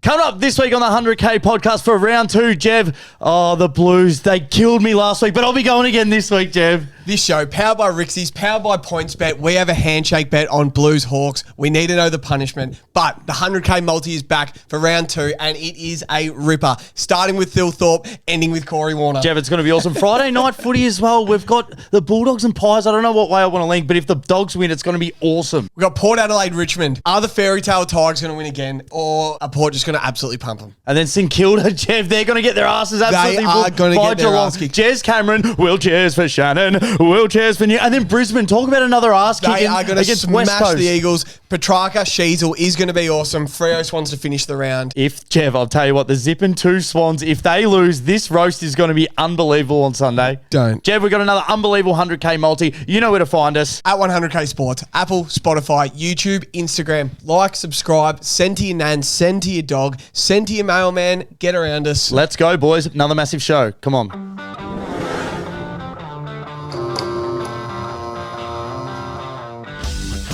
Coming up this week on the 100K podcast for round 2, Jev. Oh, the Blues, they killed me last week, but I'll be going again this week, Jev. This show, powered by Rixie's, powered by PointsBet. We have a handshake bet on Blues Hawks. We need to know the punishment, but the 100K multi is back for round 2, and it is a ripper. Starting with Phil Thorpe, ending with Corey Warner. Jev, it's going to be awesome. Friday night footy as well. We've got the Bulldogs and Pies. I don't know what way I want to link, but if the Dogs win, it's going to be awesome. We've got Port Adelaide, Richmond. Are the Fairy Tale Tigers going to win again, or are Port just going to absolutely pump them? And then St Kilda, Jev, they're going to get their asses absolutely They are going to get their ass kicked. Jez Cameron, will cheers for Shannon, will cheers for New. And then Brisbane, talk about another ass kick. They are going to smash the Eagles. Petrarca, Sheasel is going to be awesome. Freo Swans to finish the round. If, Jev, I'll tell you what, the Zip and 2 Swans, if they lose, this roast is going to be unbelievable on Sunday. Don't. Jev, we've got another unbelievable 100K multi. You know where to find us. At 100K Sports, Apple, Spotify, YouTube, Instagram. Like, subscribe, send to your nan, send to your dog, send to your mailman, get around us. Let's go, boys. Another massive show. Come on.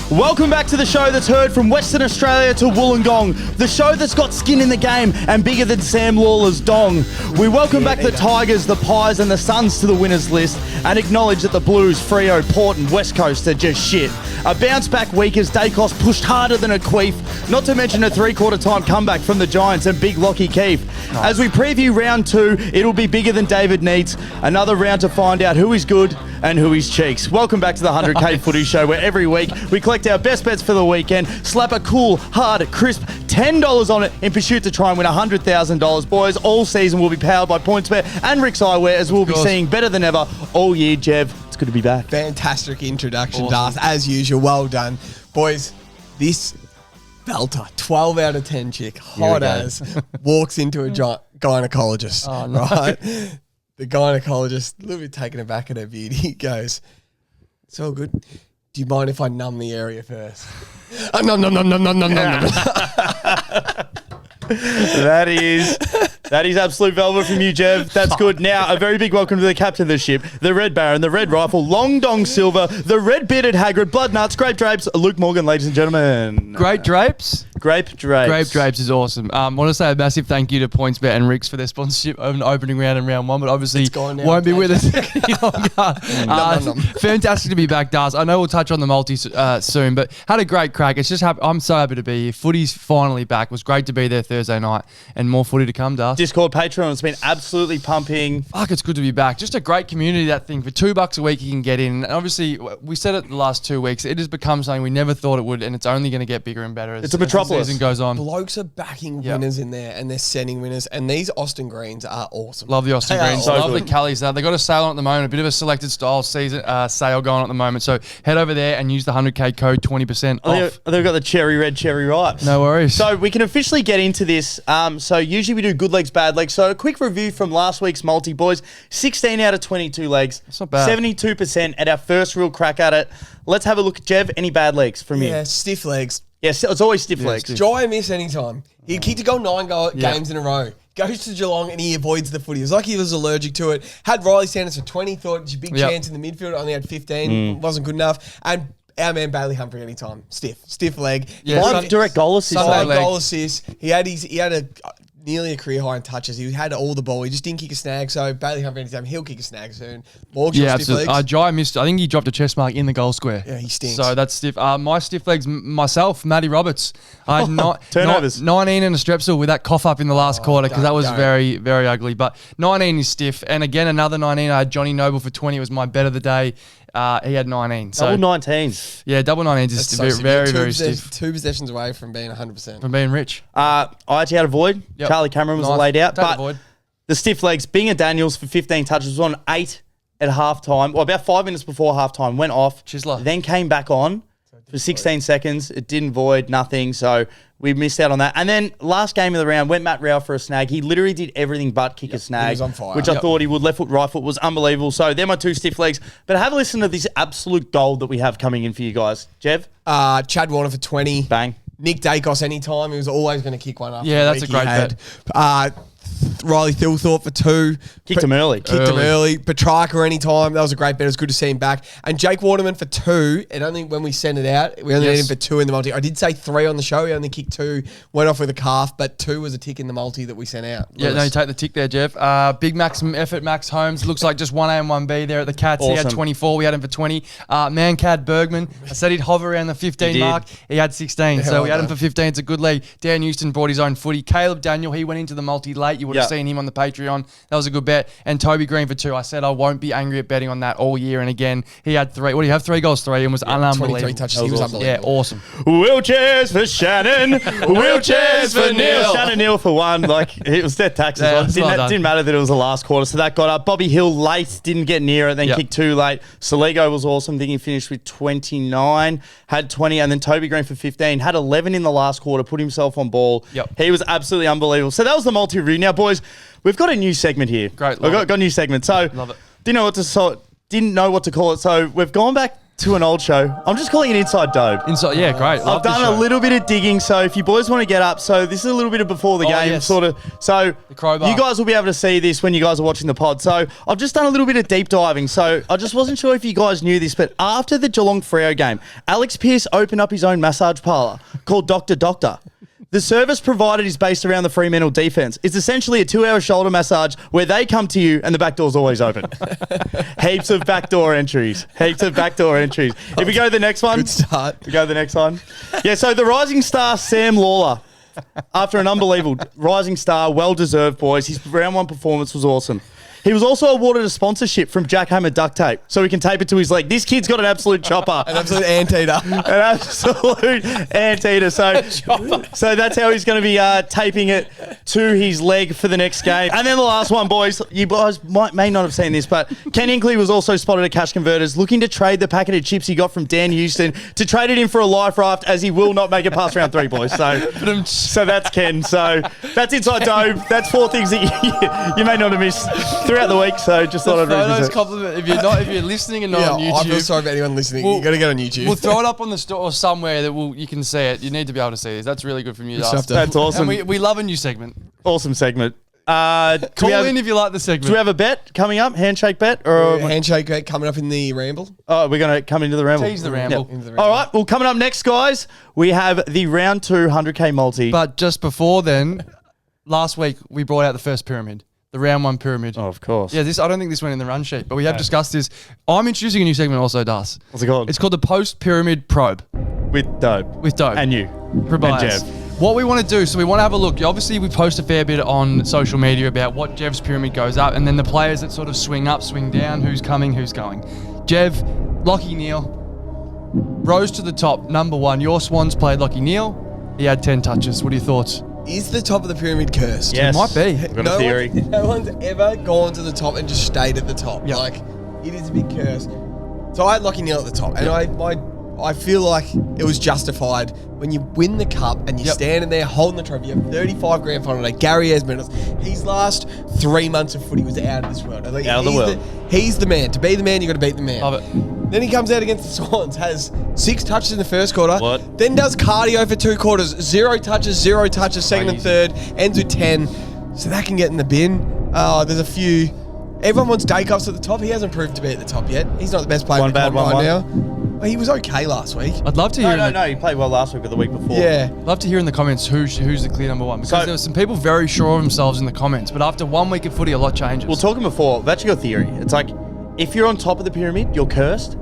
Welcome back to the show that's heard from Western Australia to Wollongong, the show that's got skin in the game and bigger than Sam Lawler's dong. We welcome back the Tigers, the Pies and the Suns to the winners list and acknowledge that the Blues, Freo, Port and West Coast are just shit. A bounce back week as Dacos pushed harder than a queef, not to mention a three-quarter time comeback from the Giants and big Lockie Keefe. Nice. As we preview round 2, it'll be bigger than David needs. Another round to find out who is good and who is cheeks. Welcome back to the 100K Footy Show, where every week we collect our best bets for the weekend, slap a cool, hard, crisp $10 on it in pursuit to try and win $100,000. Boys, all season will be powered by PointsBet and Rick's Eyewear, as we'll be seeing better than ever all year. Jev, it's good to be back. Fantastic introduction, Darth. As usual, well done. Boys, this belter, 12 out of 10 chick, hot as, walks into a gynecologist, right? The gynecologist, a little bit taken aback at her beauty, goes, it's all good. Do you mind if I numb the area first? Numb. That is absolute velvet from you, Jev. That's good. Now, a very big welcome to the captain of the ship, the Red Baron, the Red Rifle, Long Dong Silver, the Red Bearded Hagrid, Blood Nuts, Grape Drapes, Luke Morgan, ladies and gentlemen. Grape Drapes? Grape Drapes. Grape Drapes is awesome. I want to say a massive thank you to PointsBet and Ricks for their sponsorship of an opening round in round 1, but obviously won't be with us any longer. Fantastic to be back, Dars. I know we'll touch on the multi soon, but had a great crack. It's just I'm so happy to be here. Footy's finally back. It was great to be there Thursday night, and more footy to come, Dars. Discord, Patreon, it's been absolutely pumping. Fuck, it's good to be back. Just a great community, that thing. For $2 a week, you can get in. And obviously, we said it the last 2 weeks. It has become something we never thought it would, and it's only going to get bigger and better as the season goes on. Blokes are backing winners in there, and they're sending winners. And these Austin Greens are awesome. Love the Austin Greens. So love good. the Callies. They've got a sale on at the moment, a bit of a selected style season sale going on at the moment. So head over there and use the 100K code, 20% off. They've got the cherry red, cherry ripe. No worries. So we can officially get into this. So usually we do good legs, bad legs. So a quick review from last week's multi, boys. 16 out of 22 legs. That's not bad. 72% at our first real crack at it. Let's have a look. Jev, any bad legs from you? Yeah, stiff legs. Yes, it's always stiff legs. Stiff. Jai miss any time. He kicked a goal 9 games in a row. Goes to Geelong and he avoids the footy. It was like he was allergic to it. Had Riley Sanders for 20, thought it was a big chance in the midfield. Only had 15. Wasn't good enough. And our man Bailey Humphrey anytime. Stiff leg. Yeah, 5 direct goal assists. 5 goal assists. He had nearly a career high in touches. He had all the ball. He just didn't kick a snag. So Bailey Humphrey anytime, he'll kick a snag soon. Morgs, yeah, stiff legs. Jai missed. I think he dropped a chest mark in the goal square. Yeah, he stinks. So that's stiff. My stiff legs, myself, Matty Roberts. I had turnovers. 19 and a strepsil with that cough up in the last quarter because that was very, very ugly. But 19 is stiff. And again, another 19. I had Johnny Noble for 20. It was my bet of the day. He had 19. So double 19s. Yeah, double 19s is very stiff. 2 possessions away from being 100%. From being rich. I actually had a void. Yep. Charlie Cameron was laid out. But void. the stiff legs, Binga Daniels for 15 touches was on 8 at halftime. Well, about 5 minutes before halftime, went off. Chisler. Then came back on for 16 seconds. It didn't void, nothing. So we missed out on that. And then last game of the round, went Matt Rowell for a snag. He literally did everything but kick a snag. He was on fire. Which I thought he would. Left foot, right foot was unbelievable. So they're my 2 stiff legs. But have a listen to this absolute gold that we have coming in for you guys. Jev? Chad Warner for 20. Bang. Nick Dacos anytime. He was always going to kick one up. Yeah, that's a great bet. Riley Thilthorpe for 2. Kicked him early. Kicked him early. Petrarca anytime. That was a great bet. It was good to see him back. And Jake Waterman for 2. And only when we sent it out, we only need him for 2 in the multi. I did say 3 on the show. He only kicked 2. Went off with a calf, but 2 was a tick in the multi that we sent out. Yeah, no, you take the tick there, Jeff. Big maximum effort, Max Holmes. Looks like just 1A and 1B there at the Cats. Awesome. He had 24. We had him for 20. Mancad Bergman. I said he'd hover around the 15 mark. He had 16. So we had him for 15. It's a good lead. Dan Houston brought his own footy. Caleb Daniel, he went into the multi late. You would have seen him on the Patreon. That was a good bet. And Toby Green for 2. I said I won't be angry at betting on that all year. And again, he had 3. What do you have? 3 goals, 3, and was unbelievable. 23 touches. He was unbelievable. Yeah, awesome. Wheelchairs for Shannon. Wheelchairs for Neil. Shannon Neil for 1. Like, it was dead taxes. Didn't matter that it was the last quarter. So that got up. Bobby Hill late, didn't get near it, then kicked 2 late. Soligo was awesome. I think he finished with 29, had 20, and then Toby Green for 15. Had 11 in the last quarter, put himself on ball. He was absolutely unbelievable. So that was the multi-review. Now, boys, we've got a new segment here. Great. We've got a new segment. So love it. Didn't know what to call it. So we've gone back to an old show. I'm just calling it Inside Dope. Inside, yeah, great. I've done a little bit of digging, so if you boys want to get up, so this is a little bit of before the game, sort of. So you guys will be able to see this when you guys are watching the pod. So I've just done a little bit of deep diving. So I just wasn't sure if you guys knew this, but after the Geelong Freo game, Alex Pearce opened up his own massage parlour called Dr. Doctor. The service provided is based around the Fremantle defence. It's essentially a 2-hour shoulder massage where they come to you and the back door's always open. Heaps of backdoor entries. If we go to the next one. Good start. We go to the next one. Yeah, so the rising star, Sam Lawler, after an unbelievable rising star, well-deserved, boys. His round 1 performance was awesome. He was also awarded a sponsorship from Jackhammer Duct Tape so he can tape it to his leg. This kid's got an absolute chopper. An absolute anteater. An absolute anteater. So that's how he's going to be taping it to his leg for the next game. And then the last one, boys. You guys may not have seen this, but Ken Inkley was also spotted at Cash Converters looking to trade the packet of chips he got from Dan Houston to trade it in for a life raft as he will not make it past round 3, boys. So that's Ken. So that's Inside Dope. That's 4 things that you may not have missed throughout the week, so just thought I'd revisit. Compliment. If you're listening and not on YouTube, I feel sorry for anyone listening. You got to get on YouTube. We'll throw it up on the store or somewhere that you can see it. You need to be able to see this. That's really good from you. That's awesome. And we love a new segment. Awesome segment. Call in if you like the segment. Do we have a bet coming up? Handshake bet or handshake bet coming up in the ramble? Oh, we're going to come into the ramble. Tease the ramble. Yep. All right. Well, coming up next, guys, we have the round 2 100K multi. But just before then, last week we brought out the first pyramid. The round 1 pyramid. Oh, of course. Yeah, I don't think this went in the run sheet, but we have discussed this. I'm introducing a new segment also, Das. What's it called? It's called the Post-Pyramid Probe. With Dope. And you. And Jeff. What we want to do, so we want to have a look. Obviously, we post a fair bit on social media about what Jev's pyramid goes up, and then the players that sort of swing up, swing down, who's coming, who's going. Jev, Lockie Neal, rose to the top, number 1. Your Swans played Lockie Neal. He had 10 touches. What are your thoughts? Is the top of the pyramid cursed? Yes. It might be. We've got a theory. No one's ever gone to the top and just stayed at the top. Yep. Like, it is a big curse. So I had Lockie Neal at the top, and I feel like it was justified when you win the cup and you're standing there holding the trophy. You have 35 grand final day. Gary Ayres medals. His last 3 months of footy was out of this world. Out of the world. He's the man. To be the man, you got to beat the man. Love it. Then he comes out against the Swans, has 6 touches in the first quarter. What? Then does cardio for 2 quarters. 0 touches, second and third. Ends with 10. So that can get in the bin. There's a few. Everyone wants Dacos at the top. He hasn't proved to be at the top yet. He's not the best player in the comp right now. Well, he was okay last week. I'd love to hear. No, he played well last week or the week before. Yeah. Love to hear in the comments who's the clear number 1, because there were some people very sure of themselves in the comments, but after 1 week of footy, a lot changes. Well, talking before, we've actually got a theory. It's like, if you're on top of the pyramid, you're cursed.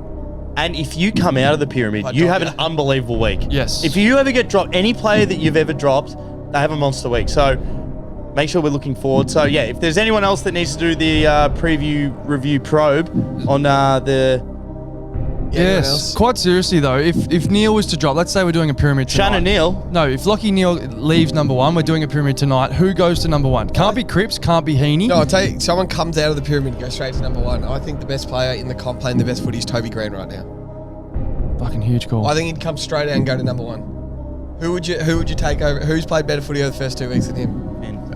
And if you come out of the pyramid, you have an unbelievable week. Yes. If you ever get dropped, any player that you've ever dropped, they have a monster week. So make sure we're looking forward. So yeah, if there's anyone else that needs to do the preview review probe on the... Yes, quite seriously though, if Neil was to drop, let's say we're doing a pyramid tonight. Shannon Neal? No, if Lockie Neal leaves number 1, we're doing a pyramid tonight. Who goes to number 1? Can't be Cripps, can't be Heaney. No, I'll tell you, someone comes out of the pyramid and goes straight to number 1. I think the best player in the comp playing the best footy is Toby Green right now. Fucking huge call. I think he'd come straight out and go to number 1. Who would you take over? Who's played better footy over the first 2 weeks than him?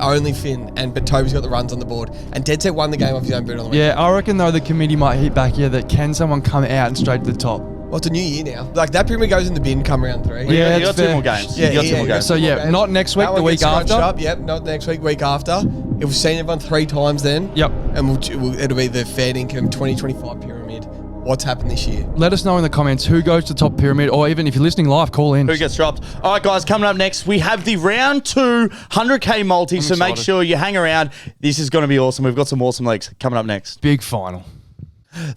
Only Finn, but Toby's got the runs on the board. And Dead Set won the game off his own boot on the weekend. Yeah, I reckon though the committee might hit back here that can someone come out and straight to the top. Well, it's a new year now. Like, that pyramid goes in the bin come round 3. Yeah, you got 2 more games. Yeah, you got 2 more games. So yeah, not next week, that the week after. Yep, not next week, week after. If we've seen everyone 3 times then, Yep. and it'll be the Fair Income 2025 pyramid. What's happened this year? Let us know in the comments who goes to top pyramid, or even if you're listening live, call in. Who gets dropped? All right, guys, coming up next, we have the round 2 100K multi, so make sure you hang around. This is going to be awesome. We've got some awesome legs coming up next. Big final.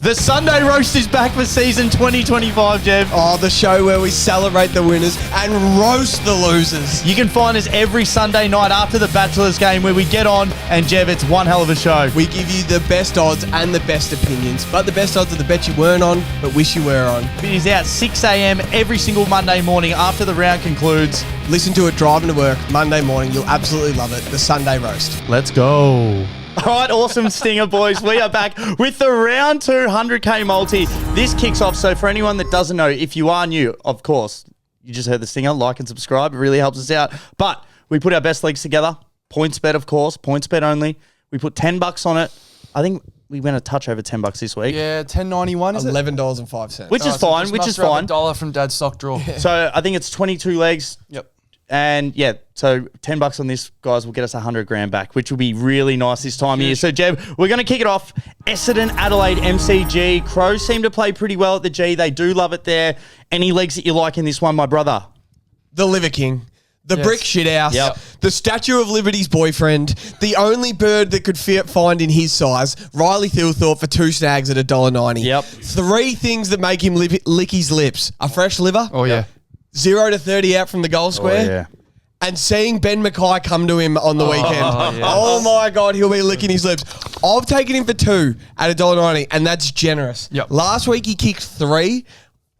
The Sunday Roast is back for season 2025, Jev. Oh, the show where we celebrate the winners and roast the losers. You can find us every Sunday night after the Bachelor's game where we get on, and Jev, it's one hell of a show. We give you the best odds and the best opinions, but the best odds are the bet you weren't on, but wish you were on. It is out 6 a.m. every single Monday morning after the round concludes. Listen to it driving to work Monday morning. You'll absolutely love it. The Sunday Roast. Let's go. All right, awesome stinger, boys. We are back with the round 2 100K multi. This kicks off, so for anyone that doesn't know, if you are new, of course, you just heard the stinger, like and subscribe. It really helps us out. But we put our best legs together. Points bet, of course. Points bet only. We put $10 on it. I think we went a touch over $10 this week. Yeah, $10.91 is it? $11.05. Which is fine, which is fine. $1 from Dad's sock drawer. So I think it's 22 legs. Yep. And yeah, so $10 on this, guys, will get us 100 grand back, which will be really nice this time of year. So, Jeb, we're going to kick it off. Essendon, Adelaide, MCG. Crows seem to play pretty well at the G. They do love it there. Any legs that you like in this one, my brother? The Liver King. The brick shit house. Yep. The Statue of Liberty's boyfriend. The only bird that could find in his size. Riley Thilthorpe for 2 snags at $1.90. Yep. 3 things that make him lick his lips. A fresh liver. Oh, yeah. 0 to 30 out from the goal square. Oh, yeah. And seeing Ben Mackay come to him on the weekend. yeah. Oh my God, he'll be licking his lips. I've taken him for 2 at $1.90, and that's generous. Yep. Last week he kicked 3.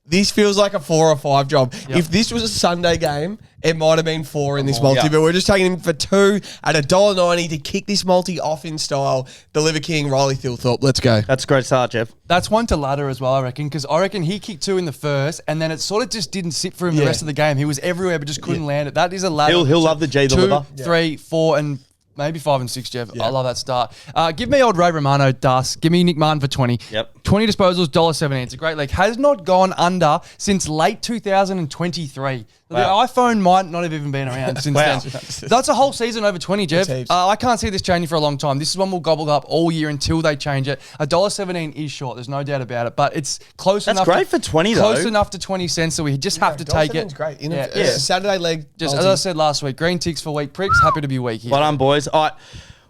This feels like a 4 or 5 job. Yep. If this was a Sunday game, it might have been 4 in this multi, Yeah. but we're just taking him for 2 at $1.90 to kick this multi off in style. The Liver King, Riley Thilthorpe. Let's go. That's a great start, Jeff. That's one to ladder as well, I reckon, because I reckon he kicked 2 in the first, and then it sort of just didn't sit for him the rest of the game. He was everywhere, but just couldn't land it. That is a ladder. He'll love the G, the 2, liver. 3, 4, and maybe 5 and 6, Jeff. I love that start. Give me old Ray Romano, Das. Give me Nick Martin for 20. Yep. 20 disposals, $1.17. It's a great leg. Has not gone under since late 2023. Wow. The iPhone might not have even been around since Wow. then. That's a whole season over 20, Jeff. That's heaps. I can't see this changing for a long time. This is one we'll gobble up all year until they change it. $1.17 is short. There's no doubt about it. But it's close That's enough. great for 20 though. Close enough to 20 cents, so we just have to take it. Great. Yeah. Saturday leg. Just as I said last week, green ticks for weak pricks. Happy to be weak here. Well done, boys. All right.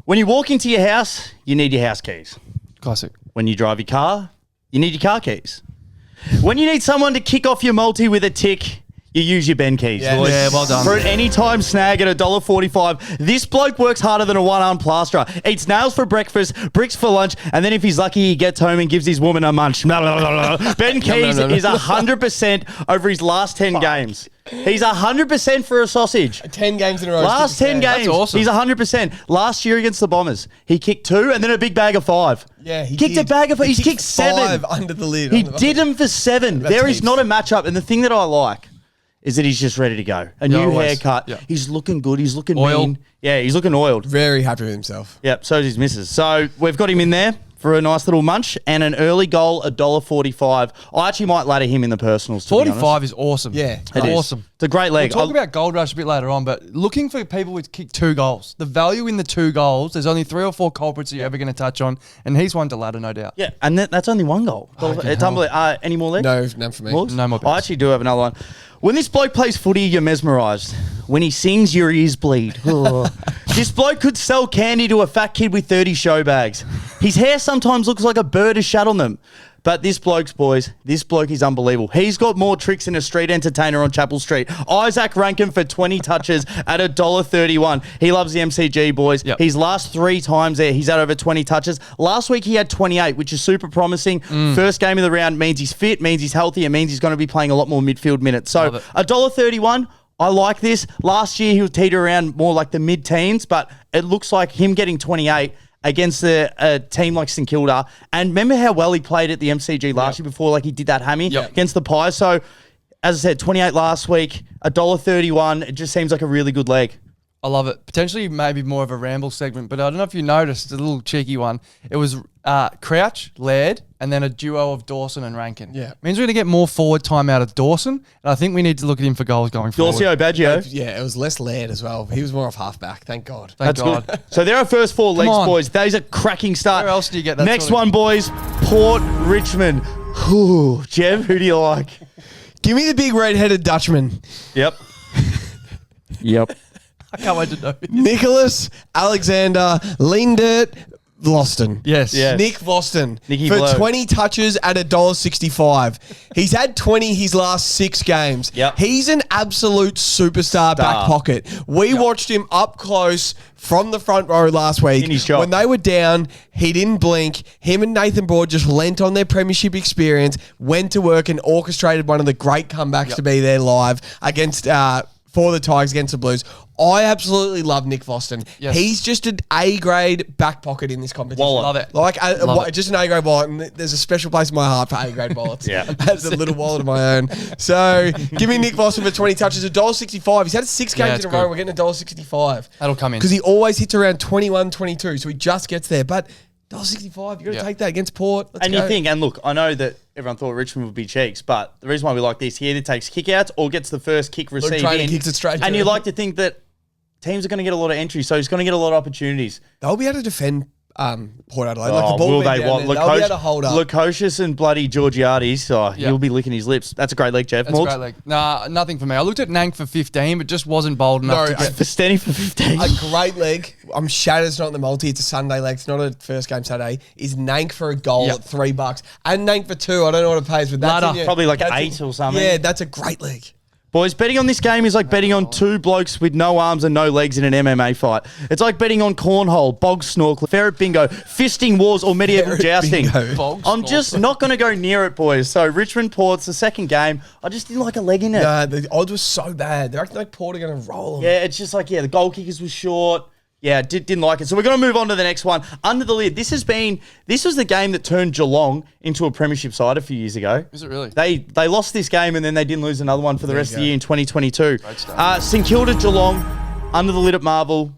When you walk into your house, you need your house keys. Classic. When you drive your car, you need your car keys. When you need someone to kick off your multi with a tick, you use your Ben keys. Yeah. boys. Yeah, well done. For an anytime snag at $1.45, this bloke works harder than a one-arm plasterer. Eats nails for breakfast, bricks for lunch, and then if he's lucky, he gets home and gives his woman a munch. Ben Keys is 100% over his last 10 games. He's 100% for a sausage. 10 games in a row. Last 10 games, That's awesome. he's 100%. Last year against the Bombers, he kicked 2 and then a big bag of 5. Yeah, he kicked did. a bag of 5. He's kicked 7. 5 under the lid. He did them for 7. That's There is heaps. not a matchup. And the thing that I like is that he's just ready to go. A new always. haircut. Yeah. He's looking good. He's looking Oiled. mean. Yeah, he's looking oiled. Very happy with himself. Yep, so is his missus. So we've got him in there for a nice little munch and an early goal, $1.45. I actually might ladder him in the personals, to be honest. 45 is awesome. Yeah, It is. awesome. It's a great We'll leg. talk about Gold Rush a bit later on, but looking for people who kick 2 goals. The value in the 2 goals, there's only 3 or 4 culprits that you're ever going to touch on, and he's one to ladder, no doubt. Yeah, and that's only 1 goal. It's unbelievable. Any more legs? No, none for me. Morgs? No more I bets. actually do have another one. When this bloke plays footy, you're mesmerised. When he sings, your ears bleed. Ugh. This bloke could sell candy to a fat kid with 30 show bags. His hair sometimes looks like a bird has shat on them. But this bloke is unbelievable. He's got more tricks than a street entertainer on Chapel Street. Isaac Rankin for 20 touches at $1.31. He loves the MCG, boys. Yep. His last 3 times there, he's had over 20 touches. Last week he had 28, which is super promising. First game of the round means he's fit, means he's healthy, and means he's going to be playing a lot more midfield minutes. So Love it. $1.31. I like this. Last year he would teeter around more like the mid-teens, but it looks like him getting 28 against a team like St Kilda. And remember how well he played at the MCG last year before, like he did that hammy against the Pies. So, as I said, 28 last week, $1.31. It just seems like a really good leg. I love it. Potentially maybe more of a ramble segment, but I don't know if you noticed, a little cheeky one. It was Crouch, Laird, and then a duo of Dawson and Rankin. Yeah. Means we're going to get more forward time out of Dawson, and I think we need to look at him for goals going forward. Dorsio Baggio. Yeah, it was less Laird as well. He was more off halfback, thank God. Thank That's God. good. So there are first 4 legs, on. boys. That is a cracking start. Where else do you get that Next sort of- one, boys. Port Richmond. Ooh, Jev, who do you like? Give me the big red-headed Dutchman. Yep. Yep. I can't wait to know. Nicholas Alexander Lindert Vlaston. Yes. Yeah. Nick Vlaston Nicky for Blow. 20 touches at $1.65. He's had 20 his last 6 games. Yep. He's an absolute superstar back pocket. We watched him up close from the front row last week. In his job. When they were down, he didn't blink. Him and Nathan Broad just lent on their premiership experience, went to work and orchestrated one of the great comebacks to be there live against for the Tigers against the Blues. I absolutely love Nick Voston. Yes. He's just an A-grade back pocket in this competition. Wallet. Love it. Like Love it. just an A-grade wallet, and there's a special place in my heart for A-grade wallets. Yeah. As a little wallet of my own. So give me Nick Voston for 20 touches, $1.65. He's had 6 games it's in a row. good. We're getting $1.65. That'll come in. Because he always hits around 21, 22, so he just gets there. But $1.65, you got to take that against Port. Let's And go. you think, and look, I know that everyone thought Richmond would be cheeks, but the reason why we like this, he either takes kickouts or gets the first kick received Traynor in. kicks it straight to and you him. like to think that teams are going to get a lot of entries, so he's going to get a lot of opportunities. They'll be able to defend Port Adelaide. Oh, Like the ball will went they? down What? there, they'll be able to hold up. Lukosius and bloody Georgiades, Yeah. he'll be licking his lips. That's a great leg, Jeff. That's a Morgs? great leg. Nah, nothing for me. I looked at Nank for 15, but just wasn't bold enough to get... For Stenny for 15. A great leg. I'm shattered it's not in the multi. It's a Sunday leg. It's not a first game Saturday. Is Nank for a goal Yep. at $3 and Nank for 2. I don't know what it pays, but that's Ladder. Probably like that's 8 or something. Yeah, that's a great leg. Boys, betting on this game is like betting on 2 blokes with no arms and no legs in an MMA fight. It's like betting on cornhole, bog snorkel, ferret bingo, fisting wars, or medieval Ferret jousting. bingo. Bog I'm just not going to go near it, boys. So Richmond Port's the second game. I just didn't like a leg in it. Nah, the odds were so bad. They're acting like Port are going to roll them. Yeah, it's just like, the goal kickers was short. Yeah, didn't like it. So we're going to move on to the next one. Under the lid. This was the game that turned Geelong into a premiership side a few years ago. Is it really? They lost this game and then they didn't lose another one for the rest of the year in 2022. stuff. St Kilda, Geelong, under the lid at Marvel.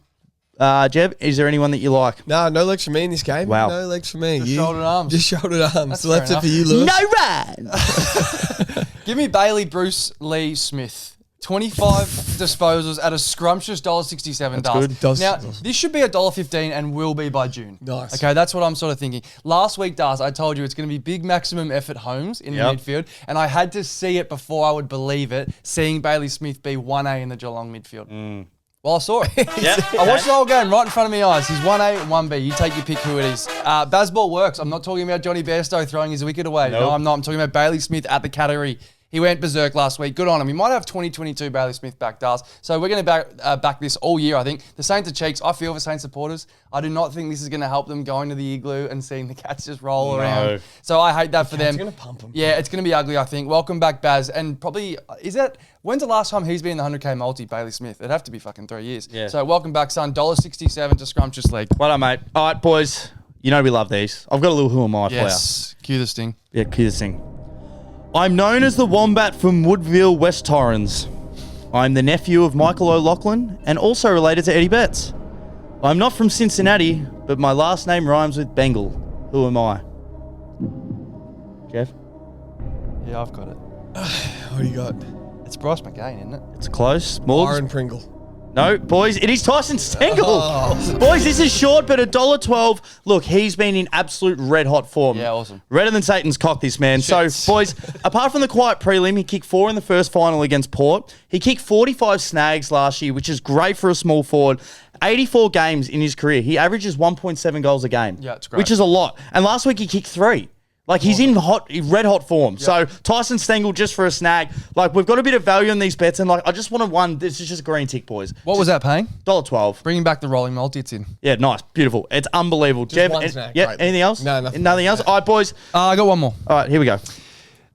Jeb, is there anyone that you like? Nah, no legs for me in this game. Wow. No legs for me. Just shouldered arms. Just shouldered arms. That's So left fair it for you, Lewis. No run! Give me Bailey Bruce Lee Smith. 25 disposals at a scrumptious $1.67. good. Now, this should be $1.15 and will be by June. Nice. Okay, that's what I'm sort of thinking. Last week, Dars, I told you it's going to be big maximum effort Holmes in the midfield, and I had to see it before I would believe it, seeing Bailey Smith be 1A in the Geelong midfield. Well, I saw it. I watched the whole game right in front of my eyes. He's 1A and 1B. You take your pick who it is. Bazball works. I'm not talking about Johnny Bairstow throwing his wicket away. Nope. No, I'm not. I'm talking about Bailey Smith at the category. He went berserk last week. Good on him. We might have 2022 Bailey Smith back, Dars. So we're going to back this all year, I think. The Saints are cheeks. I feel for Saints supporters. I do not think this is going to help them going to the igloo and seeing the Cats just roll around. So I hate that for them. It's going to pump them. Yeah, it's going to be ugly, I think. Welcome back, Baz. And probably, when's the last time he's been in the 100K multi, Bailey Smith? It'd have to be fucking 3 years. Yeah. So welcome back, son. $1.67 to Scrumptious League. Well done, mate. All right, boys. You know we love these. I've got a little who am I Yes. Cue the sting. for you. Yeah, cue this thing. I'm known as the Wombat from Woodville, West Torrens. I'm the nephew of Michael O'Loughlin and also related to Eddie Betts. I'm not from Cincinnati, but my last name rhymes with Bengal. Who am I? Jeff? Yeah, I've got it. What do you got? It's Bryce McGain, isn't it? It's close. Morgs? Aaron Pringle. No, boys, it is Tyson Stengel. Oh. Boys, this is short, but $1.12. Look, he's been in absolute red hot form. Yeah, awesome. Redder than Satan's cock, this man. Shit. So, boys, apart from the quiet prelim, he kicked 4 in the first final against Port. He kicked 45 snags last year, which is great for a small forward. 84 games in his career. He averages 1.7 goals a game. Yeah, it's great. Which is a lot. And last week he kicked 3. Like, he's in red hot form. So, Tyson Stengel just for a snag. Like, we've got a bit of value in these bets, and, like, I just wanted one. This is just a green tick, boys. What was that paying? $1.12. Bringing back the rolling multi, it's in. Yeah, nice. Beautiful. It's unbelievable. Jeff, one snag. yeah, Great. anything else? No, nothing. Nothing else? All right, boys. I got one more. All right, here we go.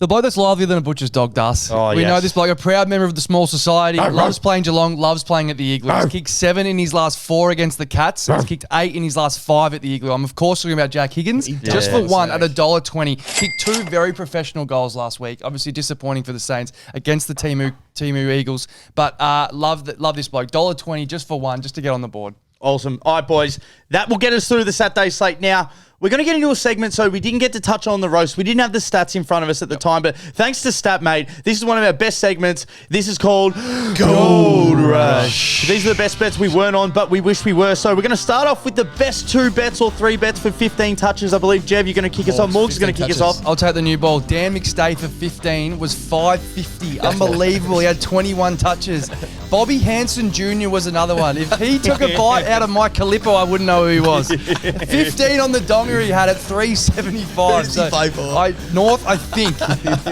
The bloke that's livelier than a butcher's dog, Das. Oh, we yes. know this bloke, a proud member of the small society, loves playing Geelong, loves playing at the Igloo. He's kicked 7 in his last 4 against the Cats. He's kicked 8 in his last 5 at the Igloo. I'm, of course, talking about Jack Higgins. Just for one at $1.20. Kicked 2 very professional goals last week. Obviously disappointing for the Saints against the Timu Eagles. But love this bloke. $1.20 just for one, just to get on the board. Awesome. All right, boys. That will get us through the Saturday slate. Now, we're going to get into a segment, so we didn't get to touch on the roast. We didn't have the stats in front of us at the time, but thanks to StatMate, this is one of our best segments. This is called Gold Rush. These are the best bets we weren't on, but we wish we were. So we're going to start off with the best 2 bets or 3 bets for 15 touches. I believe, Jev, you're going to kick us off. Morg's going to kick us off. I'll take the new ball. Dan McStay for 15 was $5.50. Unbelievable. He had 21 touches. Bobby Hanson Jr. was another one. If he took a bite out of my Calippo, I wouldn't know who he was. 15 on the donger he had at 375. So North, I think.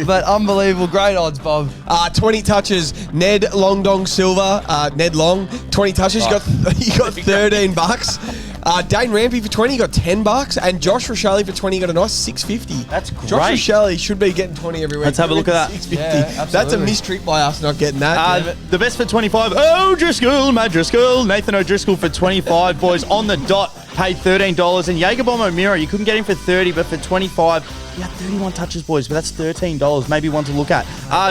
But unbelievable. Great odds, Bob. 20 touches. Ned Long Dong Silver. Ned Long, 20 touches. You got $13. Dane Rampy for 20 got $10, and Josh Rochelle for 20 got a nice $6.50. That's great. Josh Rochelle should be getting 20 every week. Let's have a look at that. $6.50. Yeah, That's a missed trick by us not getting that. The best for 25, O'Driscoll, Matt Driscoll, Nathan O'Driscoll for 25, boys, on the dot, paid $13. And Jaeger Bomb O'Meara, you couldn't get him for 30, but for 25, he had 31 touches, boys, but that's $13. Maybe one to look at.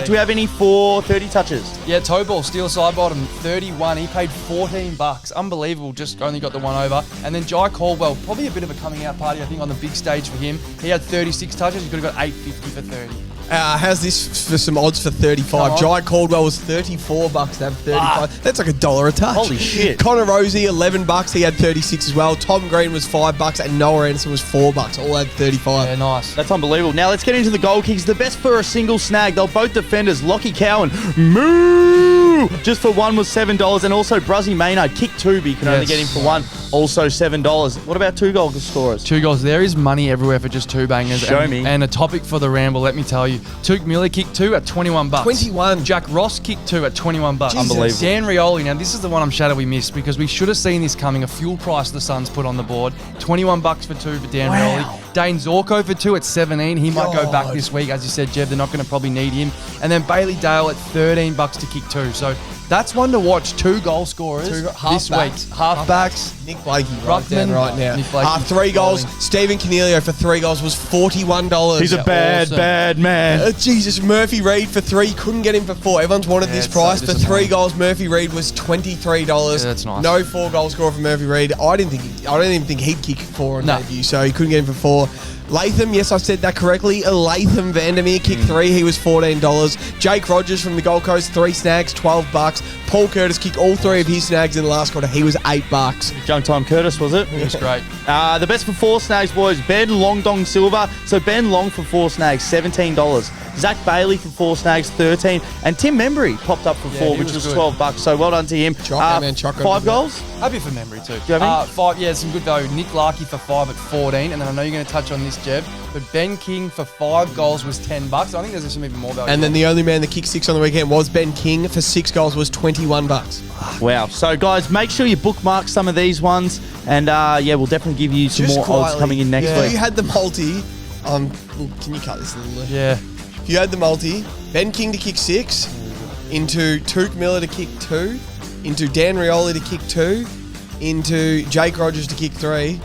Do we have any for 30 touches? Yeah, Towball, steel side bottom, 31. He paid $14. Unbelievable, just only got the one over. And then Jai Caldwell, probably a bit of a coming out party, I think, on the big stage for him. He had 36 touches. He could have got $8.50 for 30. How's this for some odds for 35? Jai Caldwell was $34 to have 35. That's like $1 a touch. Holy shit. Connor Rosie, $11. He had 36 as well. Tom Green was $5, and Noah Anderson was $4. All had 35. Yeah, nice. That's unbelievable. Now let's get into the goal kicks. The best for a single snag. They're both defenders. Lockie Cowan, moo! Just for one was $7. And also Bruzzy Maynard, kick 2, but you can only get him for 1. Also $7. What about 2 goal scorers? 2 goals. There is money everywhere for just 2 bangers. Show me. And a topic for the ramble, let me tell you. Tuke Miller kicked 2 at $21. 21. Jack Ross kicked 2 at $21. Unbelievable. Dan Rioli. Now, this is the one I'm shattered we missed because we should have seen this coming. A fuel price the Suns put on the board. $21 for 2 for Dan Rioli. Dane Zorko for 2 at 17. He might go back this week. As you said, Jev, they're not going to probably need him. And then Bailey Dale at $13 to kick 2. So that's one to watch. 2 goal scorers this week. Halfbacks. Nick Blakey Ruckman right now. Nick Blakey 3 goals. Stephen Cornelio for 3 goals was $41. He's a bad man. Jesus, Murphy Reid for 3. Couldn't get him for 4. Everyone's wanted this price. So For 3 goals, Murphy Reid was $23. Yeah, that's nice. No 4 goal scorer for Murphy Reid. I don't even think he'd kick 4 on debut, so he couldn't get him for 4. Latham, yes, I said that correctly. Latham Vandermeer kicked 3. He was $14. Jake Rogers from the Gold Coast, 3 snags, $12. Paul Curtis kicked all 3 of his snags in the last quarter. He was $8. Junk time Curtis, was it? He was great. The best for 4 snags, boys. Ben Long Dong Silver. So Ben Long for 4 snags, $17. Zach Bailey for 4 snags, $13. And Tim Membry popped up for 4, which was $12. So well done to him. 5 goals? Happy for Membry too. Do you have any? 5, yeah, some good value. Nick Larkey for 5 at 14. And then I know you're going to touch on this, Jeb, but Ben King for 5 goals was $10. I think there's some even more value. And then the only man that kicked 6 on the weekend was Ben King for 6 goals was $21. Wow. So, guys, make sure you bookmark some of these ones. And, we'll definitely give you some more odds coming in next week. If you had the multi, can you cut this a little bit? Yeah. If you had the multi, Ben King to kick 6, into Tuke Miller to kick 2, into Dan Rioli to kick 2, into Jake Rogers to kick 3,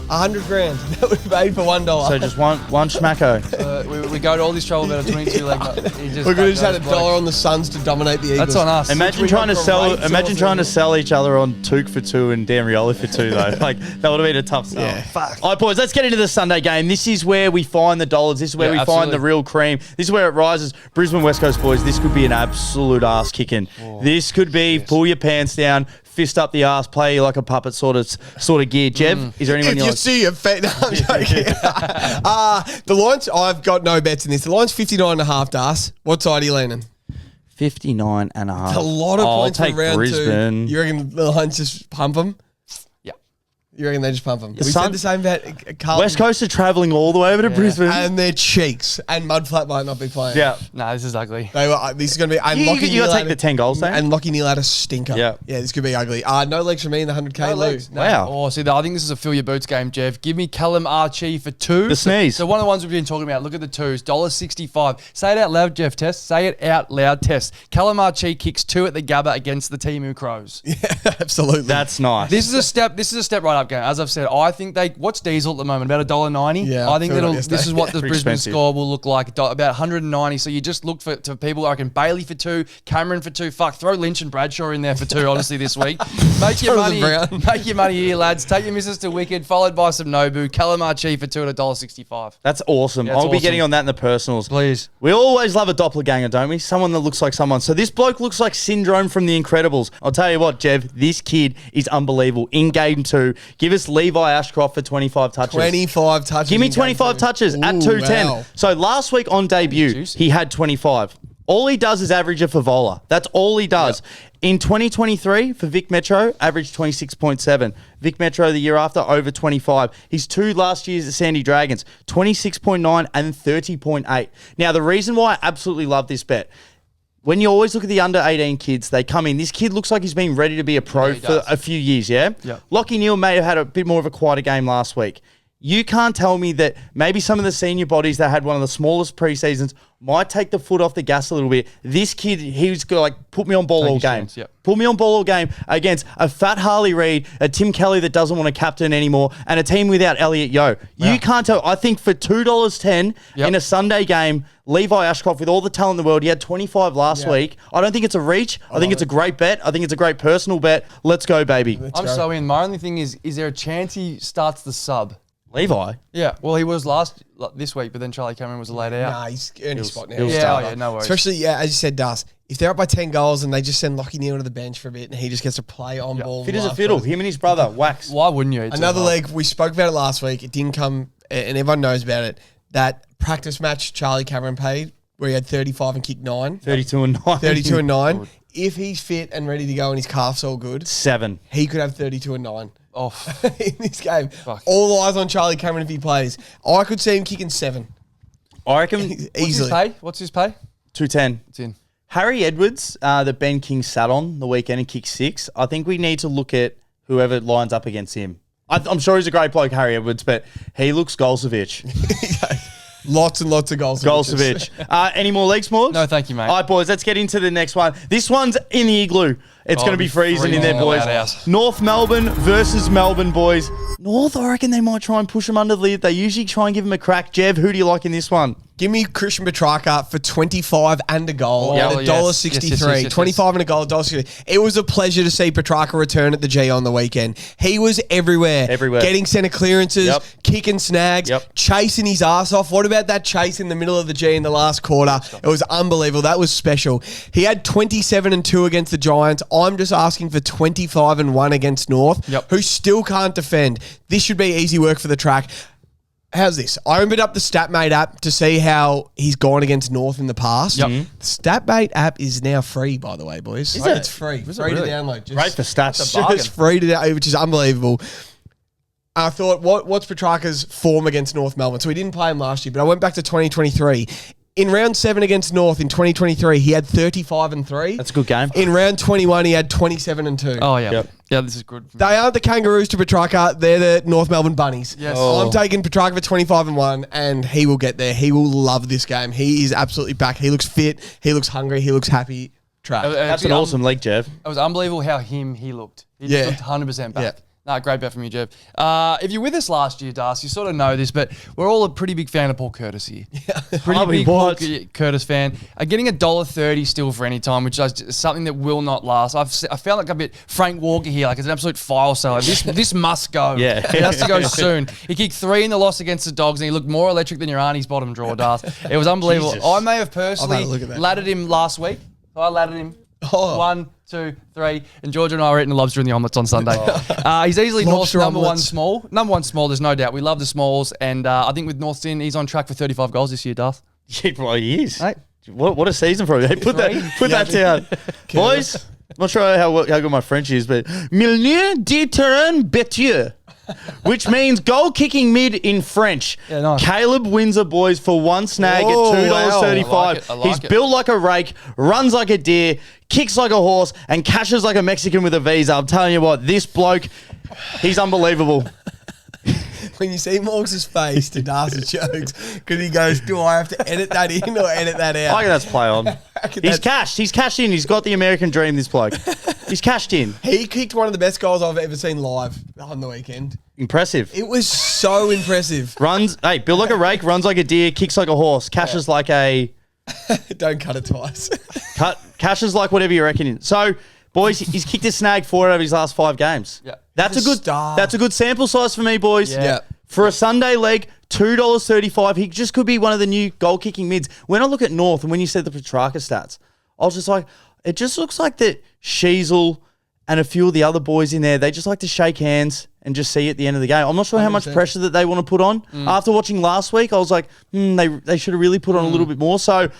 $100,000. That would be paid for $1. So just one schmacko. We go to all this trouble about a 22 leg. We could have just had $1 on the Suns to dominate the Eagles. That's on us. Imagine trying to sell each other on Tuke for 2 and Dan Rioli for 2 though. Like that would have been a tough sell. Yeah. Fuck. All right, boys, let's get into the Sunday game. This is where we find the dollars. This is where we find the real cream. This is where it rises. Brisbane West Coast boys. This could be an absolute ass kicking. This could be pull your pants down, fist up the ass, play like a puppet sort of gear. Jev, is there anyone If you see a fat... No, I'm joking. The line's... I've got no bets in this. The line's 59.5, Das. What side are you leaning? 59.5. It's a lot of points I'll take for round Brisbane. 2. You reckon the line's just pump them? Yeah. You reckon they just pump them? We Sun- said the same about Carlton. West Coast are travelling all the way over to Brisbane. And their cheeks. And Mudflat might not be playing. Yeah. Nah, this is ugly. This is going to be... And You Lockie got to Neal take the 10 goals, Dane. And Lockie Neal had a stinker. Yeah. Yeah, this could be ugly. No legs for me in the 100K No Lou. legs. No. Wow. Oh, see, I think this is a fill your boots game, Jeff. Give me Callum Archie for 2. The sneeze. So one of the ones we've been talking about. Look at the 2s. $1.65. Say it out loud, Jeff. Test. Say it out loud. Test. Callum Archie kicks 2 at the Gabba against the team who crows. Yeah, absolutely. That's nice. This is a step. This is a step right up game. As I've said, I think what's diesel at the moment? About $1.90. Yeah, I think filled up yesterday. this is what the Pretty Brisbane expensive. score will look like. About 190. So you just look to people. I reckon Bailey for 2, Cameron for 2. Fuck, throw Lynch and Bradshaw in there for 2. Honestly, this week, make your money. Brown. Make your money here, lads. Take your missus to Wicked, followed by some Nobu. Callum Archie for 2 at $1.65. That's awesome. Yeah, it's I'll be awesome. getting on that in the personals. Please. We always love a doppelganger, don't we? Someone that looks like someone. So this bloke looks like Syndrome from The Incredibles. I'll tell you what, Jev, this kid is unbelievable. In game 2, give us Levi Ashcroft for 25 touches. 25 touches. Give me in game 25 2. touches at Ooh, 210. wow. So last week on debut, Juicy. he had 25. All he does is average a Favola. That's all he does. In 2023, for Vic Metro, averaged 26.7. Vic Metro the year after, over 25. His 2 last years at Sandy Dragons, 26.9 and 30.8. Now, the reason why I absolutely love this bet, when you always look at the under 18 kids, they come in. This kid looks like he's been ready to be a pro he for does. a few years, yeah? Yeah. Lockie Neal may have had a bit more of a quieter game last week. You can't tell me that maybe some of the senior bodies that had one of the smallest preseasons might take the foot off the gas a little bit. This kid, he was like, put me on ball Take all his game. chance, yep. Put me on ball all game against a fat Harley Reid, a Tim Kelly that doesn't want to captain anymore, and a team without Elliot Yeo. You can't tell. I think for $2.10 Yep. in a Sunday game, Levi Ashcroft, with all the talent in the world, he had 25 last week. I don't think it's a reach. I think it's a great bet. I think it's a great personal bet. Let's go, baby. I'm so in. My only thing is there a chance he starts the sub? Levi. Yeah. Well, he was this week, but then Charlie Cameron was laid out. Nah, he's earned his spot now. he'll Yeah, start. oh, yeah, no worries. Especially, as you said, Das, if they're up by 10 goals and they just send Lockie Neal to the bench for a bit and he just gets to play on ball. Fit as a fiddle. Him and his brother, Wax. Why wouldn't you? It's Another a- leg, we spoke about it last week. It didn't come, and everyone knows about it. That practice match Charlie Cameron played where he had 35 and kicked 9. 32 and 9. 32 and 9. If he's fit and ready to go and his calf's all good, 7. he could have 32 and 9 Oh, in this game. Fuck. All eyes on Charlie Cameron if he plays. I could see him kicking 7 I reckon easily. What's his pay? 210. It's in. Harry Edwards, that Ben King sat on the weekend and kicked 6. I think we need to look at whoever lines up against him. I'm sure he's a great bloke, Harry Edwards, but he looks Golsevich. Lots and lots of goals. Golsevich. Any more legs, Morgs? No, thank you, mate. All right, boys, let's get into the next one. This one's in the igloo. It's going to be freezing in there, freezing boys. in the house. North Melbourne versus Melbourne, boys. North, I reckon they might try and push them under the lid. They usually try and give them a crack. Jev, who do you like in this one? Give me Christian Petrarca for 25 and a goal Oh, at yes. $1.63. Yes. 25 and a goal, $1.63. It was a pleasure to see Petrarca return at the G on the weekend. He was everywhere. Everywhere. Getting centre clearances, Yep. kicking snags, Yep. chasing his ass off. What about that chase in the middle of the G in the last quarter? It was unbelievable. That was special. He had 27 and 2 against the Giants. I'm just asking for 25 and 1 against North, Yep. who still can't defend. This should be easy work for the track. How's this? I opened up the StatMate app to see how he's gone against North in the past. Yep. The StatMate app is now free, by the way, boys. Is it? It's free. Is it Free really? to download. Just, Great for stats. It's a bargain. just free to download, which is unbelievable. I thought, what's Petrarca's form against North Melbourne? So he didn't play him last year, but I went back to 2023. In round 7 against North in 2023, he had 35 and 3. That's a good game. In round 21, he had 27 and 2. Oh, yeah. Yep. Yeah, this is good. They aren't the Kangaroos to Petrarca. They're the North Melbourne Bunnies. Yes. Oh. I'm taking Petrarca for 25 and 1, and he will get there. He will love this game. He is absolutely back. He looks fit. He looks hungry. He looks happy. Track. That's an awesome leg, Jev. It was unbelievable how he looked. He Yeah. just looked 100% back. Yeah. No, great bet from you, Jeff. If you're with us last year, Das, you sort of know this, but we're all a pretty big fan of Paul Curtis here. Pretty Are we big what? Paul Curtis fan. Getting $1.30 still for any time, which is something that will not last. I felt like a bit Frank Walker here, like it's an absolute file seller. This must go. Yeah. It has to go soon. He kicked 3 in the loss against the Dogs, and he looked more electric than your auntie's bottom drawer, Das. It was unbelievable. Jesus. I may have personally I've had a look at that. laddered him last week. I laddered him. Oh. 1, 2, 3, and Georgia and I were eating lobster in the omelets on Sunday. He's easily North's Lobster number one omelettes. small. Number one small, there's no doubt. We love the smalls, and I think with North's in, he's on track for 35 goals this year, Darth. Yeah, well, he is. Right. What a season for him. Hey, put that down. Boys, I'm not sure how good my French is, but Milnier de terrain bêtieux. which means goal kicking mid in French. Yeah, nice. Caleb Windsor, boys, for one snag at $2.35. Wow. I like He's it. built like a rake, runs like a deer, kicks like a horse, and cashes like a Mexican with a visa. I'm telling you what, this bloke, he's unbelievable. When you see Morgs' face to Darcy's jokes, because he goes, do I have to edit that in or edit that out? I think that's play on. He's cashed in. He's got the American dream, this bloke. He's cashed in. He kicked one of the best goals I've ever seen live on the weekend. Impressive. It was so impressive. Built like a rake, runs like a deer, kicks like a horse, cashes like a... Don't cut it twice. Cashes like whatever you reckon. So, boys, he's kicked a snag 4 out of his last 5 games. Yeah. That's a good sample size for me, boys. Yeah. For a Sunday leg, $2.35. He just could be one of the new goal kicking mids. When I look at North and when you said the Petrarca stats, I was just like, it just looks like that Sheasel and a few of the other boys in there, they just like to shake hands and just see at the end of the game. I'm not sure how much pressure that they want to put on. After watching last week, I was like, they should have really put on a little bit more. So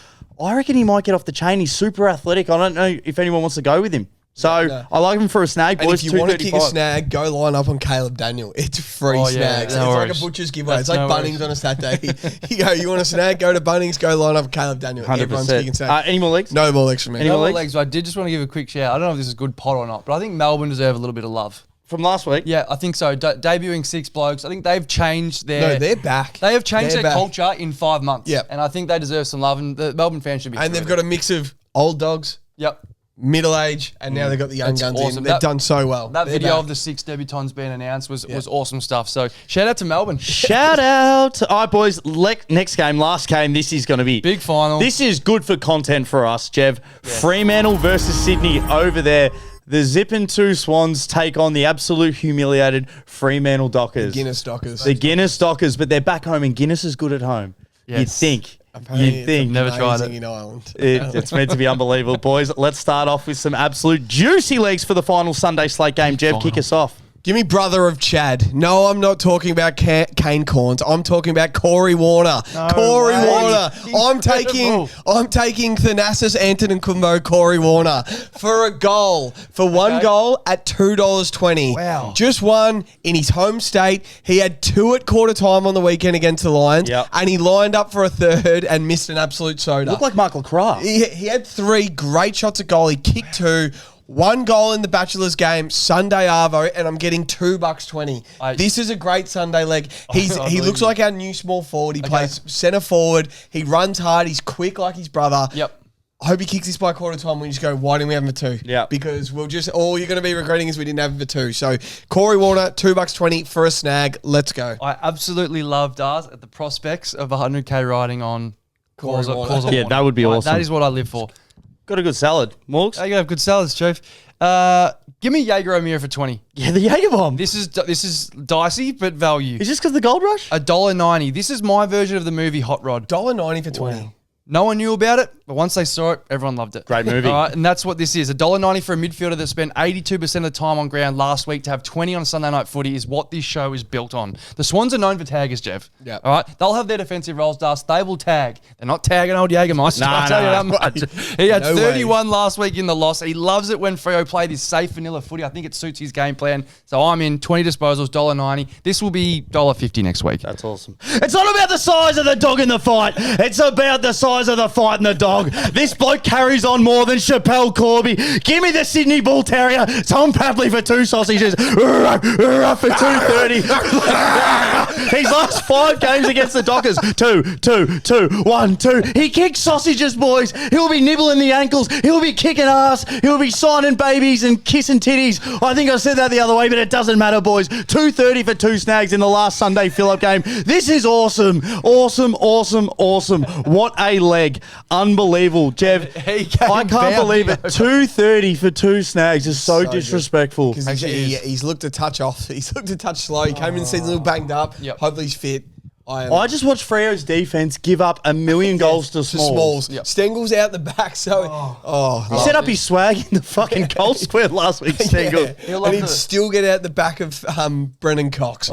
I reckon he might get off the chain. He's super athletic. I don't know if anyone wants to go with him. So I like him for a snag, boys. And if you want to kick a snag, go line up on Caleb Daniel. It's free snags. No it's worries. like a butcher's giveaway. It's like Bunnings on a Saturday. you want a snag, go to Bunnings, go line up on Caleb Daniel. 100%. Everyone's kicking snags. Any more legs? No more legs from me. Any No more more legs? legs. I did just want to give a quick shout. I don't know if this is good pot or not, but I think Melbourne deserve a little bit of love. From last week? Yeah, I think so. Debuting 6 blokes. I think they've changed their... No, they're back. They have changed They're their back. culture in 5 months. Yep. And I think they deserve some love, and the Melbourne fans should be And they've thrilled. got a mix of old dogs, Yep. middle age, and now they've got the young That's guns awesome. in. They've done so well. That They're video back. of the 6 debutants being announced was awesome stuff. So shout out to Melbourne. Shout out. All right, boys. Next game, last game. This is going to be... Big final. This is good for content for us, Jev. Fremantle versus Sydney over there. The Zippin' 2 Swans take on the absolute humiliated Fremantle Dockers. Guinness Dockers. The Guinness Dockers, but they're back home, and Guinness is good at home. Yes. You'd think. Apparently You'd think. Never tried amazing it. in Ireland. It's meant to be unbelievable. Boys, let's start off with some absolute juicy legs for the final Sunday slate game. Jev, kick us off. Give me brother of Chad. No, I'm not talking about Kane Corns. I'm talking about Corey Warner. Corey way. Warner. I'm Incredible. taking Thanasis Antetokounmpo Corey Warner for a goal. For one goal at $2.20. Wow. Just one in his home state. He had 2 at quarter time on the weekend against the Lions. Yep. And he lined up for a third and missed an absolute soda. Look like Michael Craft. He had 3 great shots at goal. He kicked 2. 1 goal in the Bachelor's game, Sunday Arvo, and I'm getting $2.20. This is a great Sunday leg. He looks like our new small forward. He plays centre forward. He runs hard. He's quick like his brother. Yep. I hope he kicks this by quarter time. We just go, why didn't we have him for 2? Yeah. Because all you're going to be regretting is we didn't have him for 2. So Corey Warner, $2.20 for a snag. Let's go. I absolutely loved ours at the prospects of 100K riding on Corey Cause Warner. of Yeah, Warner. that would be awesome. That is what I live for. Got a good salad. Morgs? You have good salads, Chief. Give me Jaeger O'Meara for 20. Yeah, the Jaeger bomb. This is dicey, but value. Is this because of the gold rush? $1.90. This is my version of the movie Hot Rod. $1.90 for 20. Wow. No one knew about it, but once they saw it, everyone loved it. Great movie. All right, and that's what this is. $1.90 for a midfielder that spent 82% of the time on ground last week to have 20 on Sunday Night Footy is what this show is built on. The Swans are known for taggers, Jeff. Yeah. All right, they'll have their defensive roles, Dust. They will tag. They're not tagging old Jägermeister. Nah, I'll tell you nah. that much. He had No 31 last week in the loss. He loves it when Freo played his safe vanilla footy. I think it suits his game plan. So I'm in 20 disposals, $1.90. This will be $1.50 next week. That's awesome. It's not about the size of the dog in the fight. It's about the size of the fight in the dog. This bloke carries on more than Chappelle Corby. Give me the Sydney Bull Terrier. Tom Papley for 2 sausages. For $2.30. His last 5 games against the Dockers. 2, 1, 2. He kicks sausages, boys. He'll be nibbling the ankles. He'll be kicking ass. He'll be signing babies and kissing titties. I think I said that the other way, but it doesn't matter, boys. $2.30 for 2 snags in the last Sunday fill-up game. This is awesome. Awesome. What a leg. Unbelievable. Jev, I can't believe it. $2.30 for 2 snags is so disrespectful. Because he's looked a touch off. He's looked a touch slow. He came in the season a little banged up. Yep. Hopefully he's fit. I just watched Freo's defense give up 1 million goals to Smalls. Yep. Stengel's out the back, so He set up his swag in the fucking goal square last week, Stengel. and he'd still get out the back of Brennan Cox.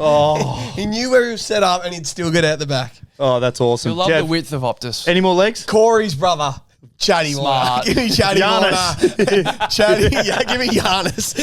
He knew where he was set up, and he'd still get out the back. Oh, that's awesome. You'll love Jeff, the width of Optus. any more legs? Corey's brother. Chatty Warner. Give me Chatty Warner. Give me Giannis.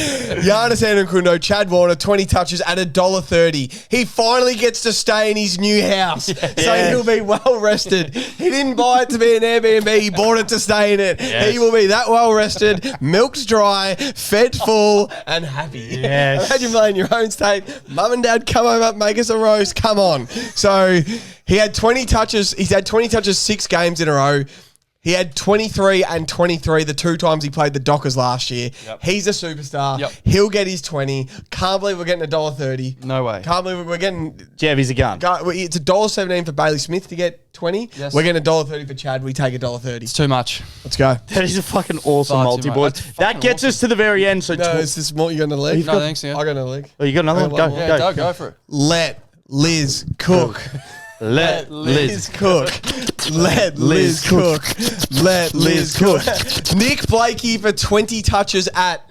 Giannis Antetokounmpo, Chad Warner, 20 touches at $1.30. He finally gets to stay in his new house, so he'll be well rested. He didn't buy it to be an Airbnb. He bought it to stay in it. Yes. He will be that well rested, milked dry, fed full, and happy. Yes. Imagine playing your own state. Mum and Dad, come over, make us a roast. Come on. So he had 20 touches. He's had 20 touches 6 games in a row. He had 23 and 23 the 2 times he played the Dockers last year. Yep. He's a superstar. Yep. He'll get his 20. Can't believe we're getting $1.30. No way. Can't believe we're getting... Jeff, he's a gun. It's $1.17 for Bailey Smith to get 20. Yes. We're getting $1.30 for Chad. We take $1.30. It's too much. Let's go. That is a fucking awesome multi, boys. That gets us to the very end. So is this more? You got another leg? No, thanks, yeah. I got another leg. Oh, you got another one? Go for it. Let Liz cook. Let Liz cook. Let Liz cook. Let Liz cook. Nick Blakey for 20 touches at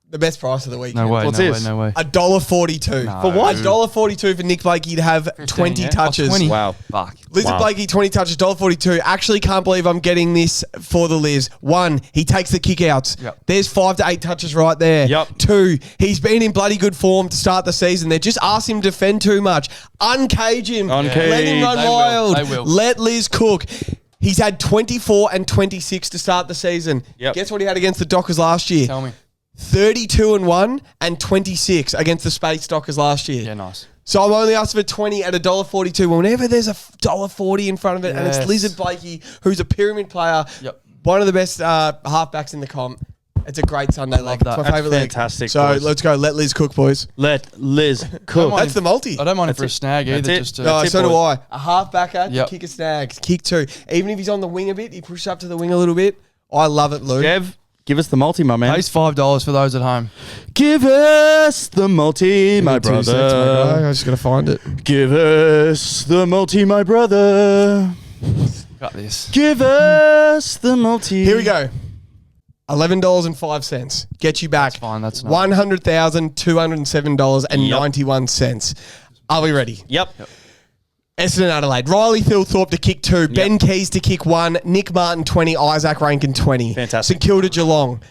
the best price of the weekend. No way, What's no this? way, no way. $1.42. No, for what? $1.42 for Nick Blakey to have 20 touches. 20. Wow. Fuck. Liz Blakey, 20 touches, $1.42. Actually can't believe I'm getting this for the Liz. 1, he takes the kick-outs. Yep. There's 5 to 8 touches right there. Yep. 2, he's been in bloody good form to start the season. They just asked him to defend too much. Uncage him. Let him run wild. They will. Let Liz cook. He's had 24 and 26 to start the season. Yep. Guess what he had against the Dockers last year? Tell me. 32-1 and 26 against the Space Dockers last year. Yeah, nice. So I'm only asking for 20 at $1.42. Well, whenever there's a $1.40 in front of it, and it's Lizard Blakey, who's a pyramid player, one of the best halfbacks in the comp. It's a great Sunday leg. It's my favourite leg. Fantastic. So let's go. Let Liz cook, boys. Let Liz cook. That's the multi. I don't mind it for a snag either. Just no, so do I. A halfbacker, kick a snag, kick 2. Even if he's on the wing a bit, he pushes up to the wing a little bit. I love it, Lou. Jeff, give us the multi, my man. Pays $5 for those at home. Give us the multi, my brother. 2 cents, my guy. I just got to find it. Give us the multi, my brother. Got this. Give us the multi. Here we go. $11.05. Get you back. That's fine. That's $100,207.91. Are we ready? Yep. Essendon Adelaide. Riley Thilthorpe to kick 2. Yep. Ben Keys to kick 1. Nick Martin 20. Isaac Rankin 20. Fantastic. St Kilda Geelong.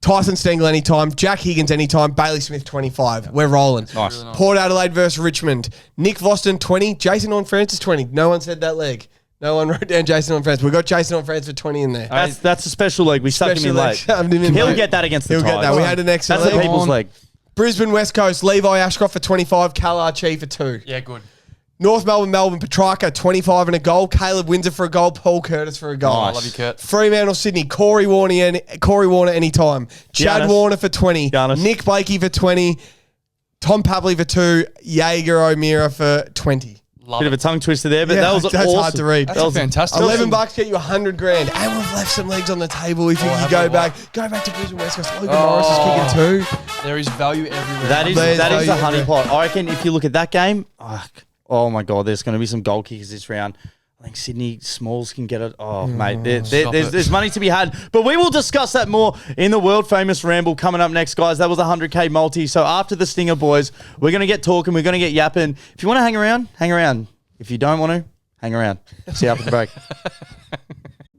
Tyson Stengel anytime. Jack Higgins anytime. Bailey Smith 25. We're rolling. Nice. Really nice. Port Adelaide versus Richmond. Nick Voston 20. Jason Horne-Francis 20. No one said that leg. No one wrote down Jason Horne-Francis. We got Jason Horne-Francis for 20 in there. That's a special leg. We stuck him in late. He'll get that against the Tigers. He'll get that. We had an extra That's leg. the people's leg. Brisbane West Coast. Levi Ashcroft for 25. Cal Archie for 2. Yeah, good. North Melbourne, Petrarca, 25 and a goal. Caleb Windsor for a goal. Paul Curtis for a goal. Nice. I love you, Kurt. Fremantle, Sydney, Corey Warner anytime. Chad Warner for 20. Giannis. Nick Blakey for 20. Tom Papley for 2. Jaeger O'Meara for 20. Bit of a tongue twister there, but that was that's awesome. hard to read. That's fantastic. $11 get you $100,000, and we've left some legs on the table. If you go back to Brisbane West Coast. Logan Morris is kicking 2. There is value everywhere. That is the honeypot. I reckon if you look at that game, oh my god, there's going to be some goal kickers this round. I think Sydney Smalls can get it. Oh, mate, there's money to be had. But we will discuss that more in the world famous ramble coming up next, guys. That was a 100K multi. So after the Stinger, boys, we're going to get talking. We're going to get yapping. If you want to hang around, hang around. If you don't want to, hang around. See you after the break.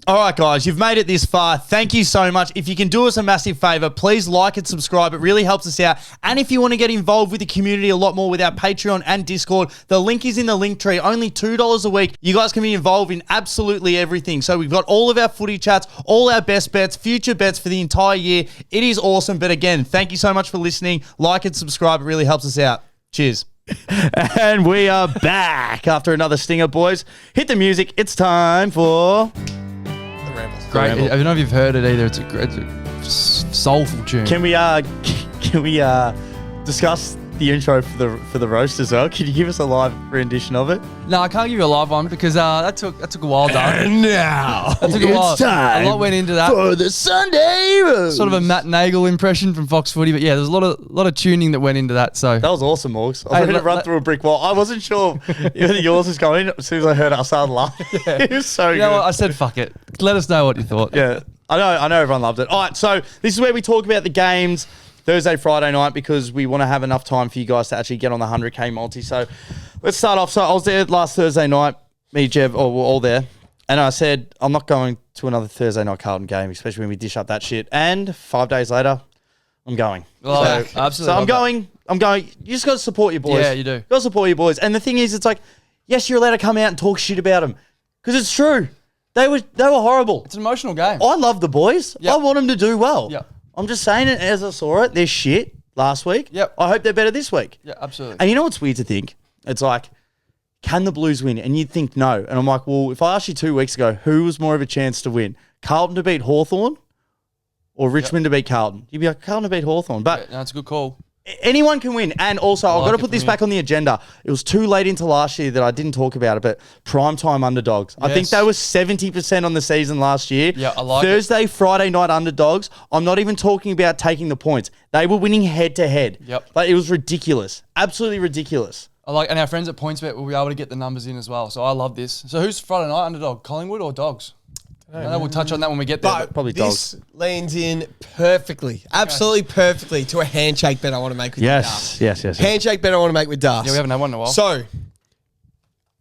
All right, guys, you've made it this far. Thank you so much. If you can do us a massive favor, please like and subscribe. It really helps us out. And if you want to get involved with the community a lot more with our Patreon and Discord, the link is in the link tree. Only $2 a week. You guys can be involved in absolutely everything. So we've got all of our footy chats, all our best bets, future bets for the entire year. It is awesome. But again, thank you so much for listening. Like and subscribe. It really helps us out. Cheers. And we are back after another Stinger, boys. Hit the music. It's time for... Great. I don't know if you've heard it either. It's a soulful tune. Can we discuss the intro for the roast as well? Can you give us a live rendition of it? No, I can't give you a live one because that took a while done. And now that took a while. A lot went into that. For the Sunday roast. Sort of a Matt Nagel impression from Fox Footy, but yeah, there's a lot of tuning that went into that. So that was awesome, Morgs. I was ready to run through a brick wall. I wasn't sure whether yours was going. As soon as I heard it, I started laughing. It was so good. You know what? I said, fuck it. Let us know what you thought. Yeah, I know everyone loved it. All right, so this is where we talk about the games Thursday, Friday night, because we want to have enough time for you guys to actually get on the 100K multi. So let's start off. So I was there last Thursday night, me, Jev, we're all there. And I said, I'm not going to another Thursday night Carlton game, especially when we dish up that shit. And 5 days later, I'm going. Absolutely. So I'm going. You just got to support your boys. Yeah, you do. You got to support your boys. And the thing is, it's like, yes, you're allowed to come out and talk shit about them because it's true. They were horrible. It's an emotional game. I love the boys. Yep. I want them to do well. Yep. I'm just saying it as I saw it. They're shit last week. Yep. I hope they're better this week. Yeah, absolutely. And you know what's weird to think? It's like, can the Blues win? And you'd think no. And I'm like, well, if I asked you 2 weeks ago, who was more of a chance to win? Carlton to beat Hawthorn or Richmond to beat Carlton? You'd be like, Carlton to beat Hawthorn. But that's a good call. anyone can win. And also, I've got to put this back on the agenda. It was too late into last year that I didn't talk about it, but primetime underdogs. I think they were 70% on the season last year. Yeah, I like Thursday, Friday night underdogs. I'm not even talking about taking the points. They were winning head to head. Yep. Like, it was ridiculous. Absolutely ridiculous. And our friends at PointsBet will be able to get the numbers in as well. So I love this. So who's Friday night underdog? Collingwood or Dogs? I know we'll touch on that when we get there. But probably this Dogs. leans in perfectly, absolutely perfectly to a handshake bet I want to make with Yes. Handshake bet I want to make with Das. Yeah, we haven't had one in a while. So,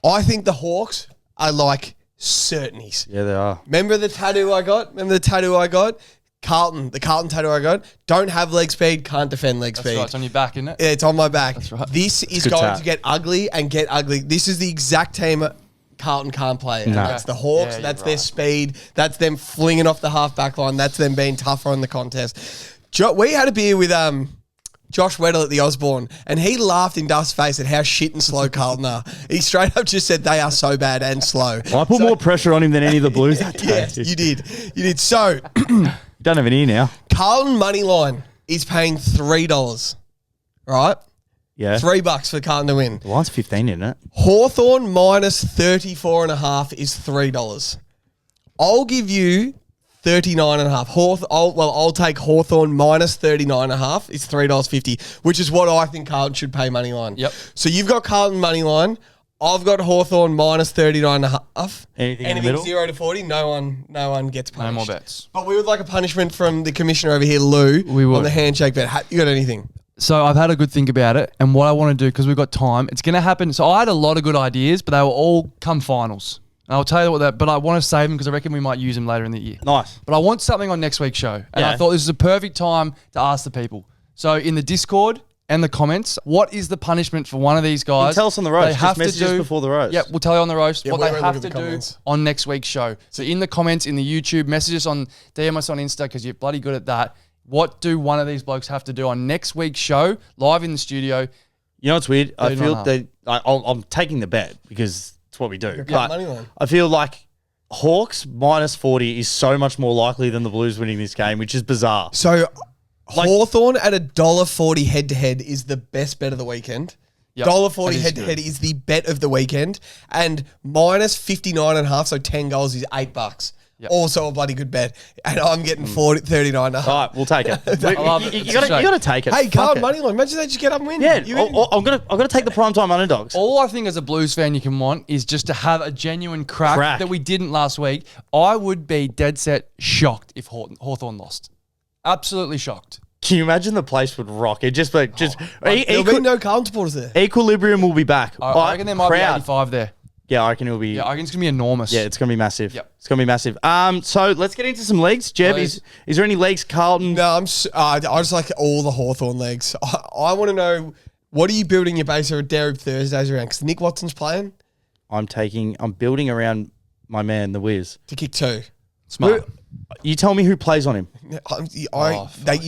I think the Hawks are like certainties. Yeah, they are. Remember the tattoo I got? Carlton, the Carlton tattoo I got. Don't have leg speed, can't defend leg speed. That's right. It's on your back, isn't it? Yeah, it's on my back. That's right. This is good going tat. to get ugly and get ugly. This is the exact team Carlton can't play. And No. that's the Hawks. Yeah, that's you're their right. speed. That's them flinging off the half-back line. That's them being tougher on the contest. We had a beer with Josh Weddle at the Osborne, and he laughed in Dust's face at how shit and slow Carlton are. He straight up just said they are so bad and slow. Well, I put more pressure on him than any of the Blues that day. Yes, you did. You did. So, Don't have an ear now. Carlton money line is paying $3, right? Yeah. $3 for Carlton to win. The line's 15, isn't it? Hawthorn minus 34.5 is $3. I'll give you 39.5. I'll take Hawthorn minus 39.5 is $3.50, which is what I think Carlton should pay money line. Yep. So you've got Carlton money line. I've got Hawthorn minus 39.5. Anything in the middle? 0 to 40, no one gets punished. No more bets. But we would like a punishment from the commissioner over here, Lou, We would. on the handshake bet. You got anything? So I've had a good think about it, and what I want to do, because we've got time, it's going to happen. So I had a lot of good ideas, but they will all come finals. And I'll tell you but I want to save them because I reckon we might use them later in the year. Nice. But I want something on next week's show. And Yeah. I thought this is a perfect time to ask the people. So in the Discord and the comments, what is the punishment for one of these guys? Tell us on the roast. They Just have to message us do before the roast. Yep, we'll tell you on the roast what we they won't have look to at the do comments. on next week's show. So in the comments, in the YouTube, message us on, DM us on Insta because you're bloody good at that. What do one of these blokes have to do on next week's show, live in the studio? You know what's weird? I feel 39.5. I'm taking the bet because it's what we do. Yeah, money line. I feel like Hawks minus 40 is so much more likely than the Blues winning this game, which is bizarre. So Hawthorn at $1.40 head to head is the best bet of the weekend. Yep, $1.40 that is head to head is the bet of the weekend. And minus 59.5, so 10 goals is $8. Yep. Also a bloody good bet. And I'm getting 39.5. All right, we'll take it. love it. You It's a got shame. to take it. Hey, Fuck Carlton it. money line. Imagine they just get up and win. Yeah, You win. I've got to take the primetime underdogs. All I think as a Blues fan you can want is just to have a genuine crack. That we didn't last week. I would be dead set shocked if Hawthorn lost. Absolutely shocked. Can you imagine the place would rock? It just There'll be no Carlton supporters there. equilibrium will be back. I reckon there might be Crowd. 85 there. Yeah, I reckon it'll be. Yeah, I reckon it's going to be enormous. Yeah, it's going to be massive. Yep. It's going to be massive. So let's get into some leagues. Jeb, Please. is there any leagues Carlton? No, I just like all the Hawthorn legs. I want to know, what are you building your base of Derby Thursdays around? Because Nick Watson's playing I'm building around my man, the Wiz. to kick 2. Smart. You tell me who plays on him. You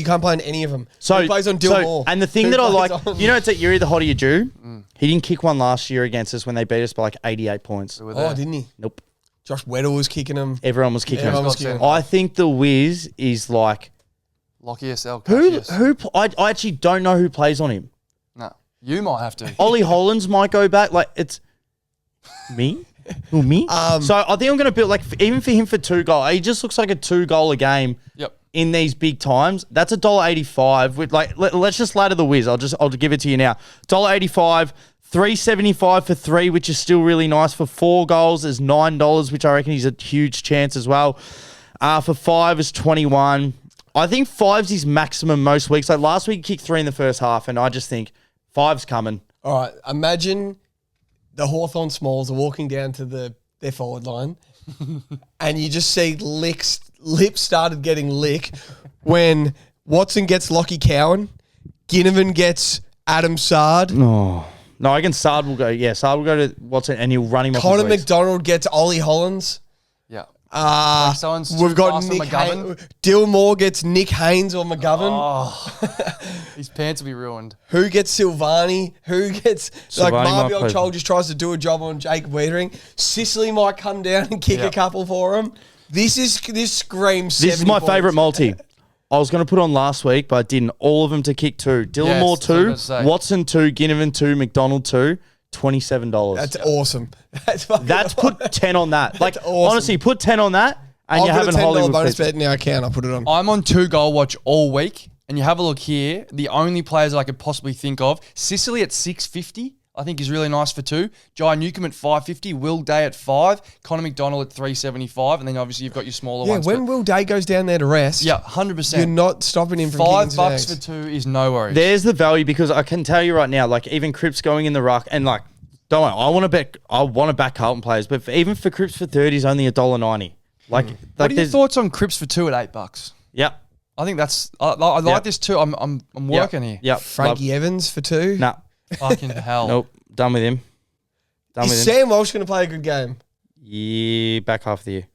can't play on any of them. So Who plays on Dylan Moore? And the thing Who that I plays like, on- you know, it's that you're either hot or you're due. He didn't kick one last year against us when they beat us by like 88 points. We were there. Oh, didn't he? Nope. Josh Weddle was kicking him. Everyone was kicking Everyone him. was kicking him. I think the Wiz is like Locky SL. I actually don't know who plays on him. No. You might have to. Ollie Hollands might go back. Like it's me. Who me? So I think I'm going to build even for him for 2 goals. He just looks like a 2-goal a game. Yep. In these big times, that's $1.85. With let's just ladder the Wiz. I'll give it to you now. $1.85, $3.75 for 3, which is still really nice. For 4 goals is $9, which I reckon is a huge chance as well. For 5 is 21. I think 5's his maximum most weeks. Like last week, he kicked 3 in the first half, and I just think 5's coming. All right, imagine the Hawthorn Smalls are walking down to the their forward line, and you just see lips started getting lick when Watson gets Lockie Cowan, Ginnivan gets Adam Sard. No, I reckon Sard will go. Yeah, Sard will go to Watson and he'll run him off. Connor his legs. McDonald gets Ollie Hollins. Yeah. We've got Nick McGovern. Dill Moore gets Nick Haynes or McGovern. Oh, his pants will be ruined. Who gets Silvani? Who gets Silvani Marbiol Chol just tries to do a job on Jake Wiedering. Sicily might come down and kick a couple for him. This screams. This is my favourite multi. I was going to put on last week, but I didn't. All of them to kick 2. Dylan Moore 2, Watson 2, Ginnivan 2, McDonald 2, $27. That's awesome. That's put 10 on that. Like awesome. honestly, put 10 on that, and you're having Hollywood bonus bet now. I can. I'll put it on. I'm on 2 goal watch all week, and you have a look here. The only players I could possibly think of: Sicily at 650. I think is really nice for 2. Jai Newcomb at 550, Will Day at 5, Connor McDonald at 375, and then obviously you've got your smaller ones. Yeah, when Will Day goes down there to rest, yeah, 100%. You're not stopping him from $5 for 2 is no worries. There's the value because I can tell you right now, like even Cripps going in the ruck and like, don't worry, I want to back Carlton players, but even for Cripps for 30 is only $1.90. Like, what are your thoughts on Cripps for 2 at $8? Yeah. I think that's I like this too. I'm working here. Yeah. Frankie Evans for 2. Nah. Fucking hell. Nope. Done with him. Is Sam Walsh going to play a good game? Yeah, back half of the year.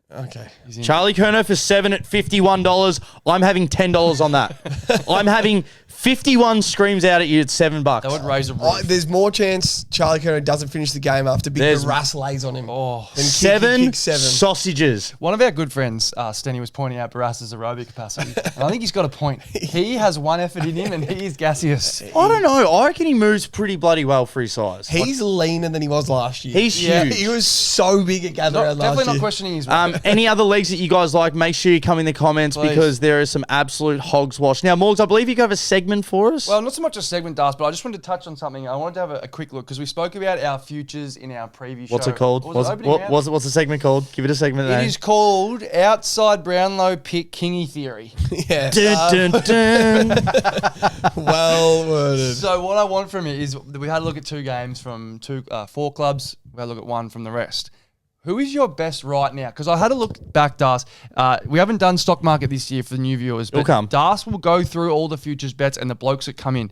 Okay. Charlie Curnow for 7 at $51. I'm having $10 on that. I'm having 51 screams out at you at $7. That would raise a roof. There's more chance Charlie Curnow doesn't finish the game after Big Russ lays on him. Oh, than seven kick 7 sausages. One of our good friends, Stenny, was pointing out Barassa's aerobic capacity. And I think he's got a point. He has one effort in him and he is gaseous. I don't know. I reckon he moves pretty bloody well for his size. He's leaner than he was last year. He's huge. He was so big at Gather Round last year. Definitely not questioning his any other leagues that you guys like, make sure you come in the comments because there is some absolute hogs wash. Now, Morgs, I believe you have a segment for us. Well, not so much a segment, Das, but I just wanted to touch on something. I wanted to have a quick look because we spoke about our futures in our preview show. What's it called? What's the segment called? Give it a segment name. It is called Outside Brownlow Pick Kingy Theory. Yeah. Dun, dun, dun. Well worded. So what I want from it is we had a look at 2 games from 4 clubs. We had a look at 1 from the rest. Who is your best right now? Because I had a look back, Das. We haven't done stock market this year for the new viewers, but Das will go through all the futures bets and the blokes that come in.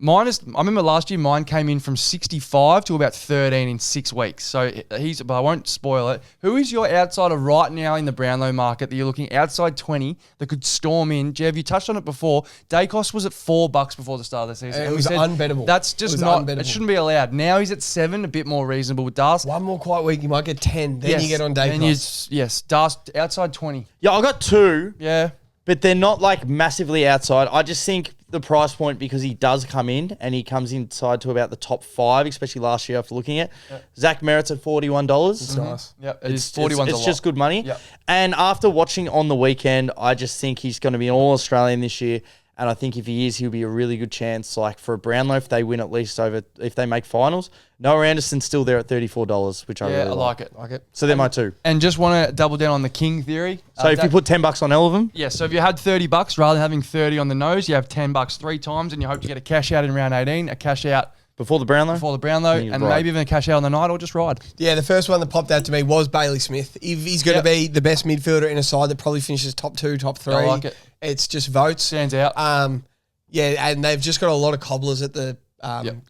I remember last year mine came in from 65 to about 13 in 6 weeks. So but I won't spoil it. Who is your outsider right now in the Brownlow market that you're looking outside 20 that could storm in? Jeff, you touched on it before. Dacos was at $4 before the start of the season. It was unbettable. That's just not, it shouldn't be allowed. Now he's at 7, a bit more reasonable with Das. One more quiet week, you might get 10. Then you get on Dacos. Yes, Das outside 20. Yeah, I got 2. Yeah. But they're not like massively outside. I just think the price point, because he does come in and he comes inside to about the top 5, especially last year after looking at. Yep. Zach Merritt's at $41. It's nice. Yeah, it's 41. It's just good money. Yep. And after watching on the weekend, I just think he's going to be an All-Australian this year. And I think if he is, he'll be a really good chance. Like for a Brownlow, if they win at least if they make finals. Noah Anderson's still there at $34, which I really like. I like it. So they're my 2. And just want to double down on the King theory. So if you put $10 on all of them? Yeah, so if you had $30, rather than having 30 on the nose, you have $10 3 times and you hope to get a cash out in round 18, a cash out Before the Brownlow? And maybe even a cash out on the night or just ride. Yeah, the first one that popped out to me was Bailey Smith. If he's going to be the best midfielder in a side that probably finishes top 2, top 3, I like it. It's just votes. Stands out. Yeah, and they've just got a lot of cobblers at the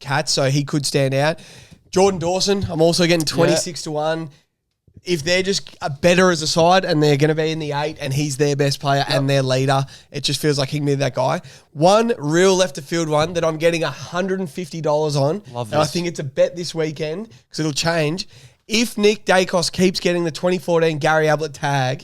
Cats, so he could stand out. Jordan Dawson, I'm also getting 26 to 1. If they're just better as a side and they're going to be in the 8 and he's their best player and their leader, it just feels like he can be that guy. One real left of field one that I'm getting $150 on. Love this. And I think it's a bet this weekend because it'll change. If Nick Dacos keeps getting the 2014 Gary Ablett tag,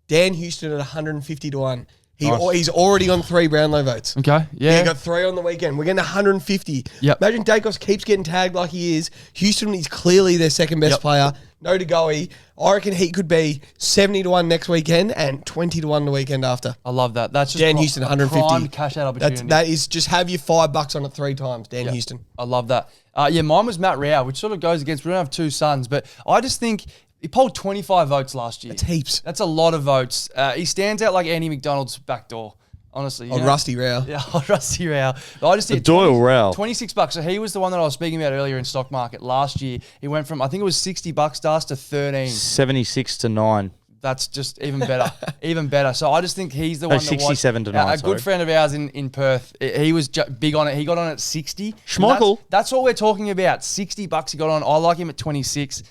Dan Houston at 150 to 1. He's already on 3 Brownlow votes. Okay, yeah. He got 3 on the weekend. We're getting 150. Yep. Imagine Dacos keeps getting tagged like he is. Houston is clearly their second best player. No to go. I reckon he could be 70 to 1 next weekend and 20 to 1 the weekend after. I love that. That's just Dan Houston 150. Prime cash out opportunity. That is just have your $5 on it 3 times. Dan Houston. I love that. Mine was Matt Rao, which sort of goes against. We don't have 2 sons, but I just think. He polled 25 votes last year. That's heaps. That's a lot of votes. He stands out like Andy McDonald's back door. honestly. Oh, Rusty Rao. Yeah, Rusty Rao. But I just The did Doyle Rao. $26. So he was the one that I was speaking about earlier in stock market last year. He went from, I think it was $60, Das, to 13. 76 to 9. That's just even better. Even better. So I just think he's the one that 67 to 9, a good friend of ours in Perth, he was big on it. He got on at 60. Schmeichel. That's all we're talking about. $60 he got on. I like him at 26.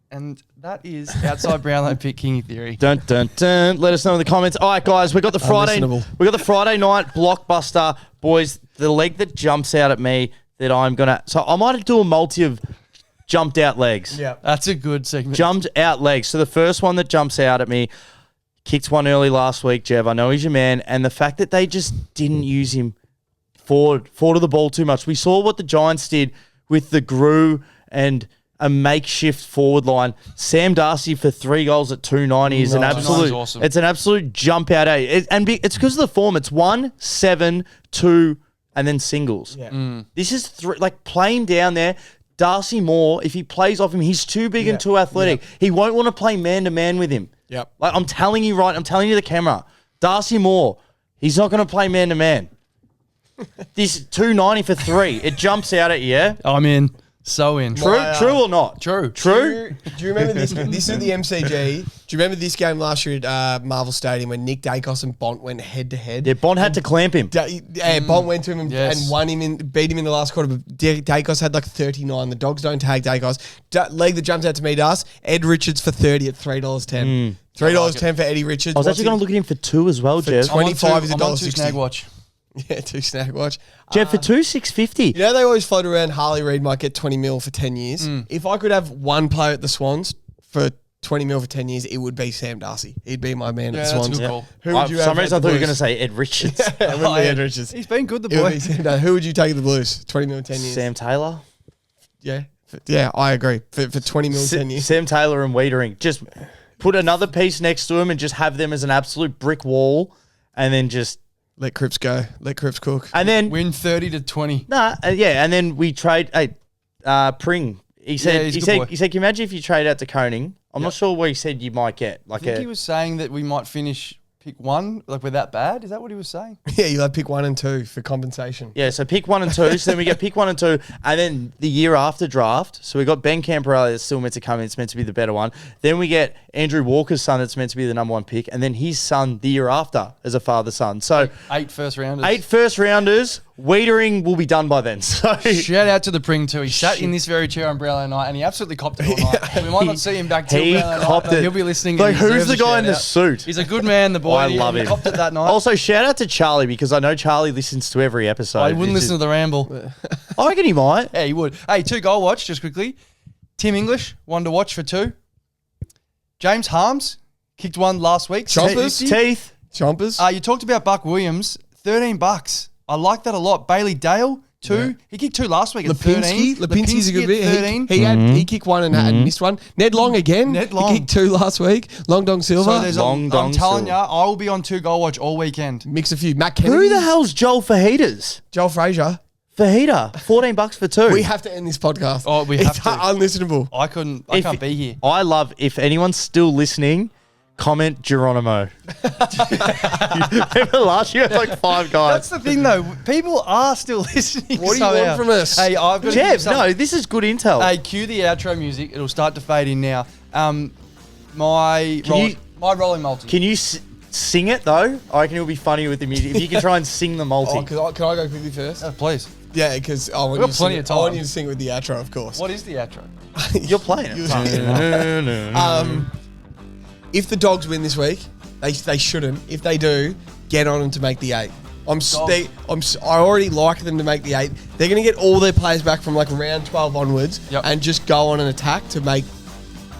And that is outside Brownlow pick Kingy theory. Dun dun dun. Let us know in the comments. All right, guys, we got the Friday night blockbuster, boys. The leg that jumps out at me that I'm gonna. So I might do a multi of jumped out legs. Yeah, that's a good segment. Jumped out legs. So the first one that jumps out at me, kicked one early last week, Jev. I know he's your man, and the fact that they just didn't use him forward of the ball too much. We saw what the Giants did with the Gru and a makeshift forward line. Sam Darcy for 3 goals at 290 is an absolute. Awesome. It's an absolute jump out. It's because of the form. It's 1, 7, 2, and then singles. Yeah. This is like playing down there. Darcy Moore, if he plays off him, he's too big and too athletic. He won't want to play man to man with him. Yep. Like I'm telling you the camera. Darcy Moore, he's not going to play man to man. This 290 for 3. It jumps out at you. Yeah? I'm in. So in. True or not? True. Do you remember this? This is the MCG. Do you remember this game last year at Marvel Stadium when Nick Dacos and Bont went head to head? Yeah, Bond had to clamp him. Bont went to him and Yes. won him beat him in the last quarter. But Dacos had like 39. The Dogs don't tag Dacos. Leg that jumps out to me, Das. Ed Richards for 30 at $3.10. $3.10 for Eddie Richards. I was actually going to look at him for 2 as well, Jeff. 25 is I'm on $1.60. Snag Watch. Yeah, 2 Snag Watch. Jeff, for 2, $6.50. You know they always float around Harley Reid might get 20 mil for 10 years. If I could have one player at the Swans for 20 mil for 10 years, it would be Sam Darcy. He'd be my man at the that's a Swans. good call. Who would you For have some reason, I at thought the you were going to Blues? say Ed Richards. I wouldn't be Ed Richards. He's been good, the It would boy. be no, who would you take at the Blues? 20 mil 10 years. Sam Taylor. Yeah. Yeah, I agree. For 20 mil 10 years. Sam Taylor and Wiedering. Just put another piece next to him and just have them as an absolute brick wall and then just... Let Cripps go. Let Cripps cook. And then... Win 30 to 20. and then we trade... Pring. He said, he's a he good said, boy. he said, can you imagine if you trade out to Koning? I'm not sure what he said you might get. I think he was saying that we might finish pick 1, like we're that bad. Is that what he was saying? Yeah, you'll have pick 1 and 2 for compensation. Yeah, so pick 1 and 2. So then we get pick 1 and 2. And then the year after draft, so we got Ben Camperelli that's still meant to come in. It's meant to be the better one. Then we get Andrew Walker's son that's meant to be the number 1 pick. And then his son the year after as a father-son. So 8 first rounders. 8 first rounders. Wiedering will be done by then. So Shout out to the Pring too. He sat in this very chair on Brownlow night and he absolutely copped it all night. We might not see him back till he Brownlow night, copped but it. he'll be listening. Like, and he who's deserves the a guy in the shout-out. suit? He's a good man, the boy. I love He him. copped it that night. Also, shout out to Charlie because I know Charlie listens to every episode. I wouldn't listen to the ramble. I reckon he might. Yeah, he would. Hey, 2 goal watch, just quickly. Tim English, 1 to watch for 2. James Harms, kicked 1 last week. Chompers? Teeth. Chompers? You talked about Buck Williams, $13. I like that a lot. Bailey Dale, 2. Yeah. He kicked 2 last week at 13. Lipinski's a good at bit. 13. He kicked 1 and missed 1. Ned Long again. Ned Long. He kicked 2 last week. Long Dong Silver. So there's Long I'm Dong telling you, Silver. I will be on 2 goal watch all weekend. Mix a few. Matt Kennedy. Who the hell's Joel Fajitas? Joel Frazier. Fajita. $14 for 2. We have to end this podcast. Oh, we have it's to. unlistenable. I can't be here. I love, if anyone's still listening, comment Geronimo. Remember last year, like 5 guys. That's the thing, though. People are still listening. What do you want from us? Hey, I've got to give Jeff, some- no, this is good intel. Hey, cue the outro music. It'll start to fade in now. My you- rolling multi. Can you sing it, though? I reckon it'll be funny with the music. If you can try and sing the multi. Can I go quickly first? Please. Yeah, because I want got you to plenty sing of it. I want time. you to sing with the outro, of course. What is the outro? You're playing it. If the Dogs win this week, they shouldn't. If they do, get on them to make the 8. I already like them to make the 8. They're going to get all their players back from like round 12 onwards and just go on an attack to make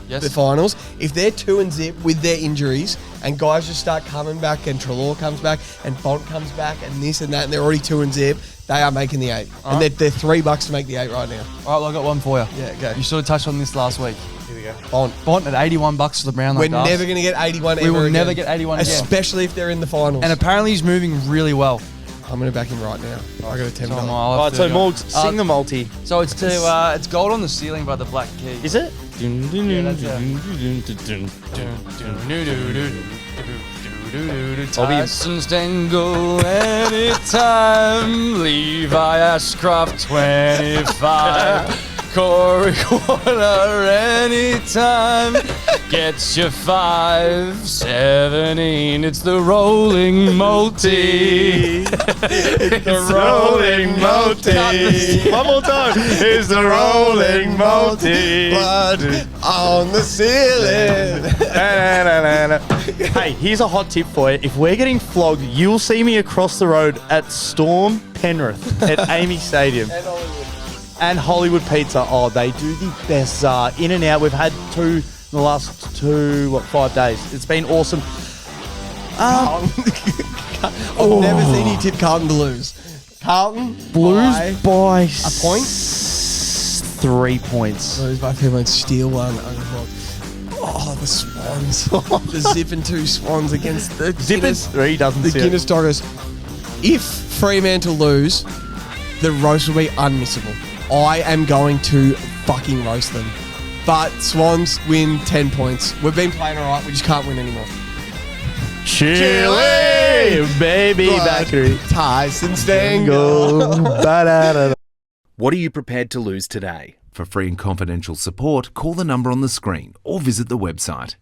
the finals. If they're 2 and zip with their injuries and guys just start coming back and Treloar comes back and Bont comes back and this and that and they're already 2 and zip, they are making the 8. And they're $3 to make the 8 right now. All right, well, I got one for you. Yeah, go. You sort of touched on this last week. Here we go. Bont at $81 for the Brownlow. We're never going to get 81 We ever will again. never get 81 again. Especially if they're in the finals. And apparently he's moving really well. I'm going to back him right now. I got a $10. All right, so Morgs, sing the multi. So it's it's Gold on the Ceiling by the Black Keys. Is it? Yeah, that's Tyson Stengel anytime. Levi Ashcroft 25. Corey Quarter anytime. Gets you 5.17. It's the rolling multi. It's the rolling multi. One more time. It's the rolling multi. Blood on the ceiling. Hey, here's a hot tip for you. If we're getting flogged, you'll see me across the road at Storm Penrith at Amy Stadium. And Hollywood Pizza. Oh, they do the best in and out. We've had 2 in the last 5 days. It's been awesome. I've never seen you tip Carlton to lose. Carlton Blues by a point? 3 points. Lose by 3 points. Steal one. Oh, the Swans. The Zippin' 2 Swans against the Zippers 3 doesn't the see Guinness Doggers. If Fremantle lose, the roast will be unmissable. I am going to fucking roast them. But Swans win 10 points. We've been playing all right. We just can't win anymore. Chile, baby, Bakery. Tyson Stengel. What are you prepared to lose today? For free and confidential support, call the number on the screen or visit the website.